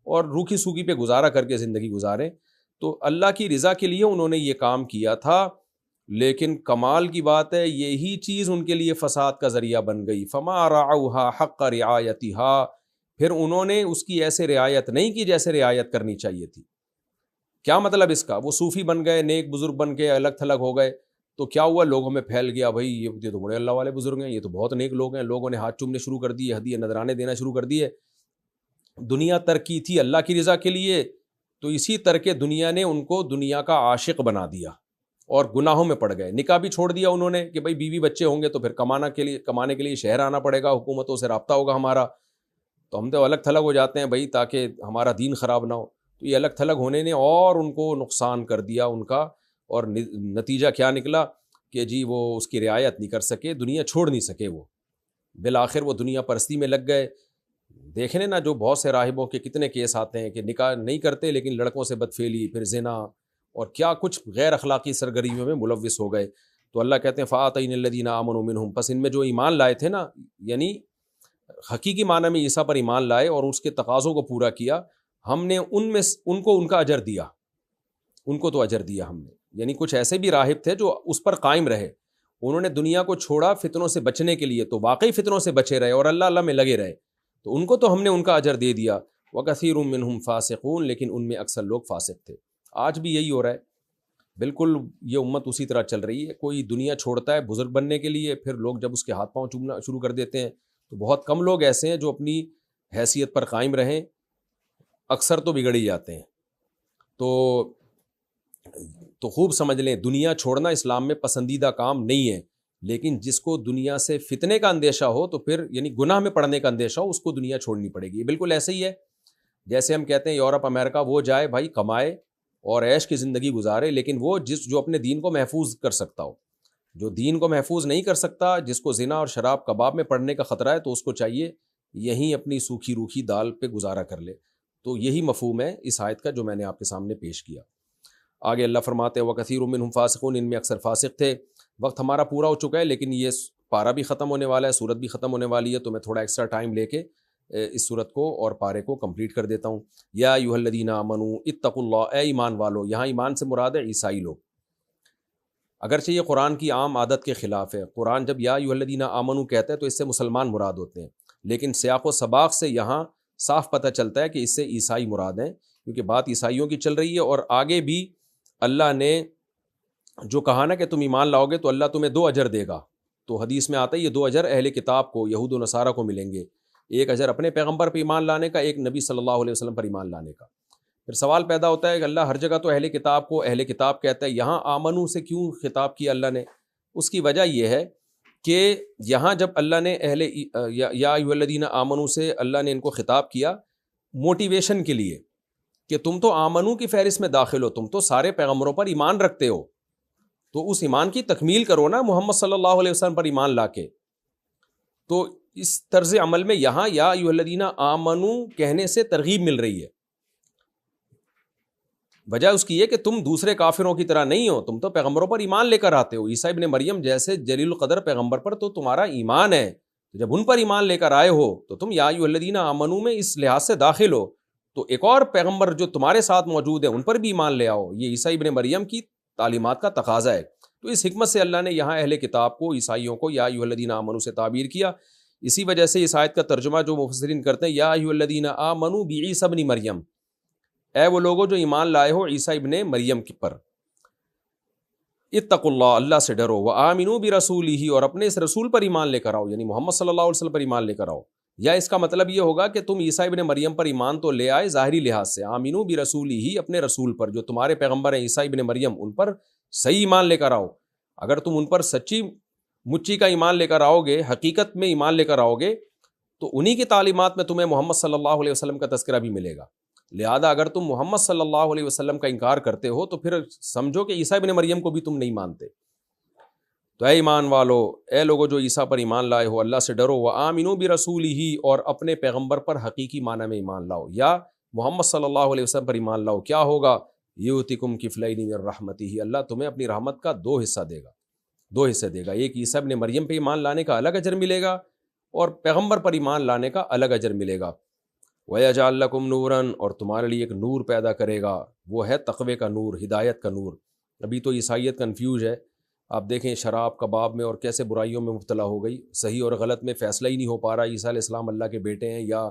اور روکھی سوکھی پہ گزارا کر کے زندگی گزاریں. تو اللہ کی رضا کے لیے انہوں نے یہ کام کیا تھا، لیکن کمال کی بات ہے یہی چیز ان کے لیے فساد کا ذریعہ بن گئی. فما رعوها حق رعایتها، پھر انہوں نے اس کی ایسے رعایت نہیں کی جیسے رعایت کرنی چاہیے تھی. کیا مطلب اس کا؟ وہ صوفی بن گئے، نیک بزرگ بن کے الگ تھلگ ہو گئے، تو کیا ہوا؟ لوگوں میں پھیل گیا بھائی یہ تو بڑے اللہ والے بزرگ ہیں، یہ تو بہت نیک لوگ ہیں. لوگوں نے ہاتھ چومنے شروع کر دیے، ہدیے نذرانے دینا شروع کر دیے. دنیا ترک کی تھی اللہ کی رضا کے لیے، تو اسی ترک دنیا نے ان کو دنیا کا عاشق بنا دیا اور گناہوں میں پڑ گئے. نکاح بھی چھوڑ دیا انہوں نے کہ بھائی بیوی بچے ہوں گے تو پھر کمانے کے لیے شہر آنا پڑے گا، حکومتوں سے رابطہ ہوگا ہمارا، تو ہم تو الگ تھلگ ہو جاتے ہیں بھائی تاکہ ہمارا دین خراب نہ ہو. تو یہ الگ تھلگ ہونے نے اور ان کو نقصان کر دیا ان کا، اور نتیجہ کیا نکلا کہ جی وہ اس کی رعایت نہیں کر سکے، دنیا چھوڑ نہیں سکے. وہ بالآخر وہ دنیا پرستی میں لگ گئے. دیکھنے نا جو بہت سے راہبوں کے کتنے کیس آتے ہیں کہ نکاح نہیں کرتے لیکن لڑکوں سے بدفعلی، پھر زنا اور کیا کچھ غیر اخلاقی سرگرمیوں میں ملوث ہو گئے. تو اللہ کہتے ہیں فآتینا الذین آمنوا منہم، پس ان میں جو ایمان لائے تھے نا، یعنی حقیقی معنی میں عیسیٰ پر ایمان لائے اور اس کے تقاضوں کو پورا کیا، ہم نے ان کو ان کا اجر دیا. ان کو تو اجر دیا ہم نے. یعنی کچھ ایسے بھی راہب تھے جو اس پر قائم رہے، انہوں نے دنیا کو چھوڑا فتنوں سے بچنے کے لیے، تو واقعی فتنوں سے بچے رہے اور اللہ اللہ میں لگے رہے، تو ان کو تو ہم نے ان کا اجر دے دیا۔ وَكَثِيرٌ مِّنْهُمْ فَاسِقُونَ، لیکن ان میں اکثر لوگ فاسق تھے۔ آج بھی یہی ہو رہا ہے، بالکل یہ امت اسی طرح چل رہی ہے۔ کوئی دنیا چھوڑتا ہے بزرگ بننے کے لیے، پھر لوگ جب اس کے ہاتھ پاؤں چومنا شروع کر دیتے ہیں، تو بہت کم لوگ ایسے ہیں جو اپنی حیثیت پر قائم رہیں، اکثر تو بگڑ ہی جاتے ہیں۔ تو خوب سمجھ لیں، دنیا چھوڑنا اسلام میں پسندیدہ کام نہیں ہے، لیکن جس کو دنیا سے فتنے کا اندیشہ ہو، تو پھر یعنی گناہ میں پڑنے کا اندیشہ ہو، اس کو دنیا چھوڑنی پڑے گی۔ بالکل ایسے ہی ہے جیسے ہم کہتے ہیں یورپ امریکہ، وہ جائے بھائی، کمائے اور عیش کی زندگی گزارے، لیکن وہ جو اپنے دین کو محفوظ کر سکتا ہو، جو دین کو محفوظ نہیں کر سکتا، جس کو زنا اور شراب کباب میں پڑنے کا خطرہ ہے، تو اس کو چاہیے یہیں اپنی سوکھی روکھی دال پہ گزارا کر لے۔ تو یہی مفہوم ہے اس آیت کا جو میں نے آپ کے سامنے پیش کیا۔ آگے اللہ فرماتے ہیں وَكَثِيرٌ مِّنْهُمْ فَاسِقُونَ، ان میں اکثر فاسق تھے۔ وقت ہمارا پورا ہو چکا ہے، لیکن یہ پارہ بھی ختم ہونے والا ہے، سورت بھی ختم ہونے والی ہے، تو میں تھوڑا ایکسٹرا ٹائم لے کے اس سورت کو اور پارے کو کمپلیٹ کر دیتا ہوں۔ یا ایھا الذین آمنوا اتقوا اللہ، اے ایمان والو، یہاں ایمان سے مراد ہے عیسائی لوگ۔ اگرچہ یہ قرآن کی عام عادت کے خلاف ہے، قرآن جب یا ایھا الذین آمنوا کہتا ہے تو اس سے مسلمان مراد ہوتے ہیں، لیکن سیاق و سباق سے یہاں صاف پتہ چلتا ہے کہ اس سے عیسائی مراد ہیں، کیونکہ بات عیسائیوں کی چل رہی ہے۔ اور آگے بھی اللہ نے جو کہا نا کہ تم ایمان لاؤ گے تو اللہ تمہیں 2 اجر دے گا، تو حدیث میں آتا ہے یہ 2 اجر اہل کتاب کو، یہود و نصارہ کو ملیں گے، ایک اجر اپنے پیغمبر پر ایمان لانے کا، ایک نبی صلی اللہ علیہ وسلم پر ایمان لانے کا۔ پھر سوال پیدا ہوتا ہے کہ اللہ ہر جگہ تو اہل کتاب کو اہل کتاب کہتا ہے، یہاں آمنو سے کیوں خطاب کیا اللہ نے؟ اس کی وجہ یہ ہے کہ یہاں جب اللہ نے یا ایھا الذین آمنو سے اللہ نے ان کو خطاب کیا موٹیویشن کے لیے کہ تم تو آمنو کی فہرست میں داخل ہو، تم تو سارے پیغمبروں پر ایمان رکھتے ہو، تو اس ایمان کی تکمیل کرو نا محمد صلی اللہ علیہ وسلم پر ایمان لا کے۔ تو اس طرز عمل میں یہاں یا ایھا الذین آمنو کہنے سے ترغیب مل رہی ہے۔ وجہ اس کی ہے کہ تم دوسرے کافروں کی طرح نہیں ہو، تم تو پیغمبروں پر ایمان لے کر آتے ہو، عیسیٰ ابن مریم جیسے جلیل القدر پیغمبر پر تو تمہارا ایمان ہے، جب ان پر ایمان لے کر آئے ہو تو تم یا ایھا الذین آمنو میں اس لحاظ سے داخل ہو، تو ایک اور پیغمبر جو تمہارے ساتھ موجود ہے ان پر بھی ایمان لے آؤ، یہ عیسیٰ ابن مریم کی تعلیمات کا تقاضا ہے۔ تو اس حکمت سے اللہ نے یہاں اہل کتاب کو، عیسائیوں کو یا ایھا الذین آمنو سے تعبیر کیا۔ اسی وجہ سے اس آیت کا ترجمہ جو مفسرین کرتے ہیں یا ایھا الذین آمنو بعیسیٰ ابن مریم، اے وہ لوگوں جو ایمان لائے ہو عیسیٰ ابن مریم پر، اتقوا اللہ، اللہ سے ڈرو، وآمنوا برسولہ، اور اپنے اس رسول پر ایمان لے کر آؤ، یعنی محمد صلی اللہ علیہ وسلم پر ایمان لے کر آؤ۔ یا اس کا مطلب یہ ہوگا کہ تم عیسیٰ ابن مریم پر ایمان تو لے آئے ظاہری لحاظ سے، آمنوا برسولہ، اپنے رسول پر جو تمہارے پیغمبر ہیں عیسیٰ ابن مریم، ان پر صحیح ایمان لے کر آؤ۔ اگر تم ان پر سچی مچی کا ایمان لے کر آؤ گے، حقیقت میں ایمان لے کر آؤ گے، تو انہی کی تعلیمات میں تمہیں محمد صلی اللہ علیہ وسلم کا تذکرہ بھی ملے گا۔ لہذا اگر تم محمد صلی اللہ علیہ وسلم کا انکار کرتے ہو تو پھر سمجھو کہ عیسیٰ ابن مریم کو بھی تم نہیں مانتے۔ تو اے ایمان والو، اے لوگو جو عیسیٰ پر ایمان لائے ہو، اللہ سے ڈرو، وآمنوا برسولہ، اور اپنے پیغمبر پر حقیقی معنی میں ایمان لاؤ، یا محمد صلی اللہ علیہ وسلم پر ایمان لاؤ۔ کیا ہوگا؟ یؤتکم کفلین من رحمتہ، اللہ تمہیں اپنی رحمت کا 2 حصہ دے گا، 2 حصے دے گا، ایک عیسیٰ ابن مریم پہ ایمان لانے کا الگ اجر ملے گا، اور پیغمبر پر ایمان لانے کا الگ اجر ملے گا۔ وَيَجْعَلْ لَكُمْ نُورًا، اور تمہارے لیے ایک نور پیدا کرے گا، وہ ہے تقوی کا نور، ہدایت کا نور۔ ابھی تو عیسائیت کنفیوز ہے، آپ دیکھیں شراب کباب میں اور کیسے برائیوں میں مبتلا ہو گئی، صحیح اور غلط میں فیصلہ ہی نہیں ہو پا رہا، عیسیٰ علیہ السلام اللہ کے بیٹے ہیں یا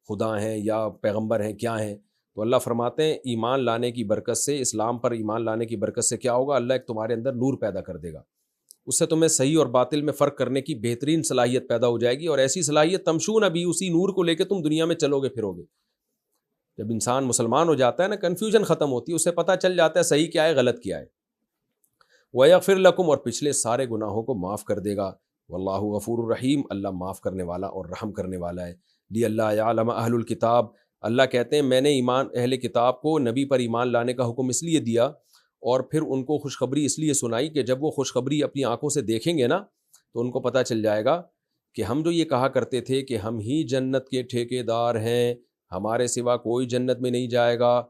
خدا ہیں یا پیغمبر ہیں، کیا ہیں؟ تو اللہ فرماتے ہیں ایمان لانے کی برکت سے، اسلام پر ایمان لانے کی برکت سے کیا ہوگا؟ اللہ ایک تمہارے اندر نور پیدا کر دے گا، اس سے تمہیں صحیح اور باطل میں فرق کرنے کی بہترین صلاحیت پیدا ہو جائے گی، اور ایسی صلاحیت تمشون ابھی، اسی نور کو لے کے تم دنیا میں چلو گے پھرو گے۔ جب انسان مسلمان ہو جاتا ہے نا، کنفیوژن ختم ہوتی ہے، اسے پتہ چل جاتا ہے صحیح کیا ہے غلط کیا ہے۔ وَيَغْفِرْ لَكُمْ، اور پچھلے سارے گناہوں کو معاف کر دے گا۔ واللہ غفور الرحیم، اللہ معاف کرنے والا اور رحم کرنے والا ہے۔ لِأَلَّا يَعْلَمَ أَهْلُ الْكِتَابِ، اللہ کہتے ہیں میں نے اہل کتاب کو نبی پر ایمان لانے کا حکم اس لیے دیا، اور پھر ان کو خوشخبری اس لیے سنائی کہ جب وہ خوشخبری اپنی آنکھوں سے دیکھیں گے نا تو ان کو پتہ چل جائے گا کہ ہم جو یہ کہا کرتے تھے کہ ہم ہی جنت کے ٹھیکیدار ہیں، ہمارے سوا کوئی جنت میں نہیں جائے گا،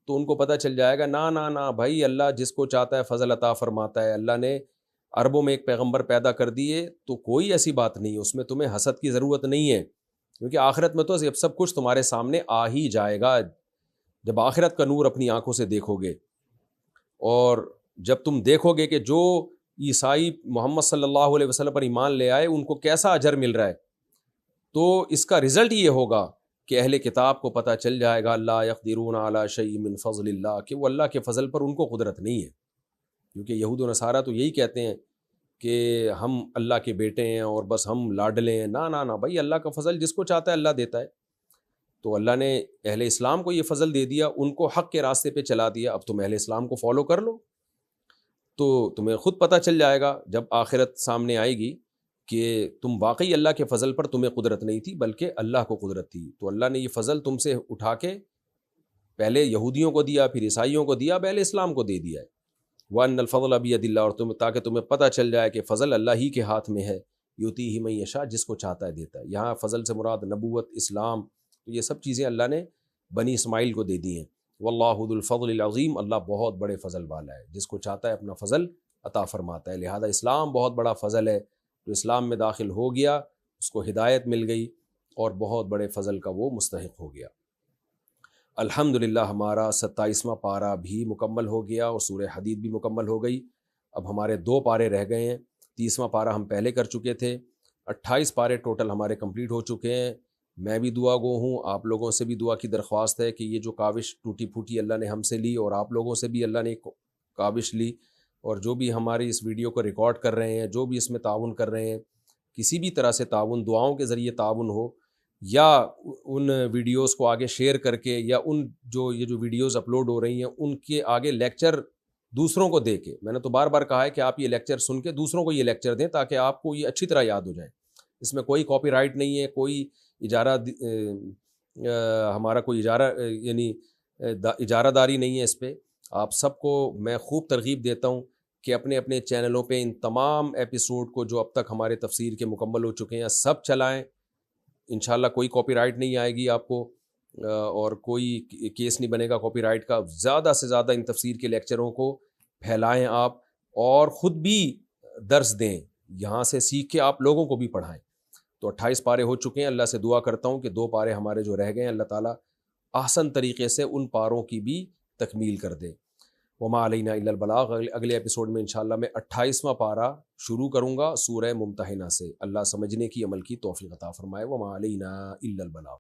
تو ان کو پتہ چل جائے گا نا نا نا بھائی، اللہ جس کو چاہتا ہے فضل عطا فرماتا ہے، اللہ نے عربوں میں ایک پیغمبر پیدا کر دیے، تو کوئی ایسی بات نہیں ہے، اس میں تمہیں حسد کی ضرورت نہیں ہے، کیونکہ آخرت میں تو سب کچھ تمہارے سامنے آ ہی جائے گا۔ جب آخرت کا نور اپنی آنکھوں سے دیکھو گے، اور جب تم دیکھو گے کہ جو عیسائی محمد صلی اللہ علیہ وسلم پر ایمان لے آئے ان کو کیسا اجر مل رہا ہے، تو اس کا رزلٹ یہ ہوگا کہ اہل کتاب کو پتہ چل جائے گا لا یقدرون علی شیء من فضل اللہ، کہ وہ اللہ کے فضل پر ان کو قدرت نہیں ہے، کیونکہ یہود و نصارہ تو یہی کہتے ہیں کہ ہم اللہ کے بیٹے ہیں اور بس ہم لاڈلے ہیں۔ نہ نہ نہ بھائی، اللہ کا فضل جس کو چاہتا ہے اللہ دیتا ہے۔ تو اللہ نے اہل اسلام کو یہ فضل دے دیا، ان کو حق کے راستے پہ چلا دیا، اب تم اہل اسلام کو فالو کر لو تو تمہیں خود پتہ چل جائے گا جب آخرت سامنے آئے گی کہ تم واقعی اللہ کے فضل پر تمہیں قدرت نہیں تھی بلکہ اللہ کو قدرت تھی۔ تو اللہ نے یہ فضل تم سے اٹھا کے پہلے یہودیوں کو دیا، پھر عیسائیوں کو دیا، اب اہل اسلام کو دے دیا ہے۔ وَأَنَّ الْفَضْلَ بِيَدِ اللَّهِ، اور تاکہ تمہیں پتہ چل جائے کہ فضل اللہ ہی کے ہاتھ میں ہے، یُؤْتِیہِ مَن یشاء، جس کو چاہتا ہے دیتا ہے۔ یہاں فضل سے مراد نبوت، اسلام، تو یہ سب چیزیں اللہ نے بنی اسماعیل کو دے دی ہیں۔ وَاللَّهُ ذُو الْفَضْلِ الْعَظِيمِ، اللہ بہت بڑے فضل والا ہے، جس کو چاہتا ہے اپنا فضل عطا فرماتا ہے۔ لہذا اسلام بہت بڑا فضل ہے، جو اسلام میں داخل ہو گیا اس کو ہدایت مل گئی اور بہت بڑے فضل کا وہ مستحق ہو گیا۔ الحمدللہ ہمارا 27واں پارہ بھی مکمل ہو گیا اور سورہ حدید بھی مکمل ہو گئی۔ اب ہمارے 2 پارے رہ گئے ہیں، 30واں پارہ ہم پہلے کر چکے تھے، 28 پارے ٹوٹل ہمارے کمپلیٹ ہو چکے ہیں۔ میں بھی دعا گو ہوں، آپ لوگوں سے بھی دعا کی درخواست ہے کہ یہ جو کاوش ٹوٹی پھوٹی اللہ نے ہم سے لی اور آپ لوگوں سے بھی اللہ نے کاوش لی، اور جو بھی ہماری اس ویڈیو کو ریکارڈ کر رہے ہیں، جو بھی اس میں تعاون کر رہے ہیں، کسی بھی طرح سے تعاون، دعاؤں کے ذریعے تعاون ہو یا ان ویڈیوز کو آگے شیئر کر کے، یا یہ جو ویڈیوز اپلوڈ ہو رہی ہیں ان کے آگے لیکچر دوسروں کو دے کے، میں نے تو بار بار کہا ہے کہ آپ یہ لیکچر سن کے دوسروں کو یہ لیکچر دیں تاکہ آپ کو یہ اچھی طرح یاد ہو جائیں۔ اس میں کوئی کاپی رائٹ نہیں ہے، کوئی ہمارا کوئی یعنی اجارہ داری نہیں ہے اس پہ۔ آپ سب کو میں خوب ترغیب دیتا ہوں کہ اپنے اپنے چینلوں پہ ان تمام ایپیسوڈ کو جو اب تک ہمارے تفسیر کے مکمل ہو چکے ہیں سب چلائیں، انشاءاللہ کوئی کاپی رائٹ نہیں آئے گی آپ کو، اور کوئی کیس نہیں بنے گا کاپی رائٹ کا۔ زیادہ سے زیادہ ان تفسیر کے لیکچروں کو پھیلائیں آپ، اور خود بھی درس دیں، یہاں سے سیکھ کے آپ لوگوں کو بھی پڑھائیں۔ تو 28 پارے ہو چکے ہیں، اللہ سے دعا کرتا ہوں کہ 2 پارے ہمارے جو رہ گئے ہیں اللہ تعالیٰ احسن طریقے سے ان پاروں کی بھی تکمیل کر دے۔ وما علینا الا البلاغ۔ اگلے ایپیسوڈ میں انشاءاللہ میں 28واں پارہ شروع کروں گا سورہ ممتحنہ سے۔ اللہ سمجھنے کی، عمل کی توفیق عطا فرمائے۔ وما علینا الا البلاغ۔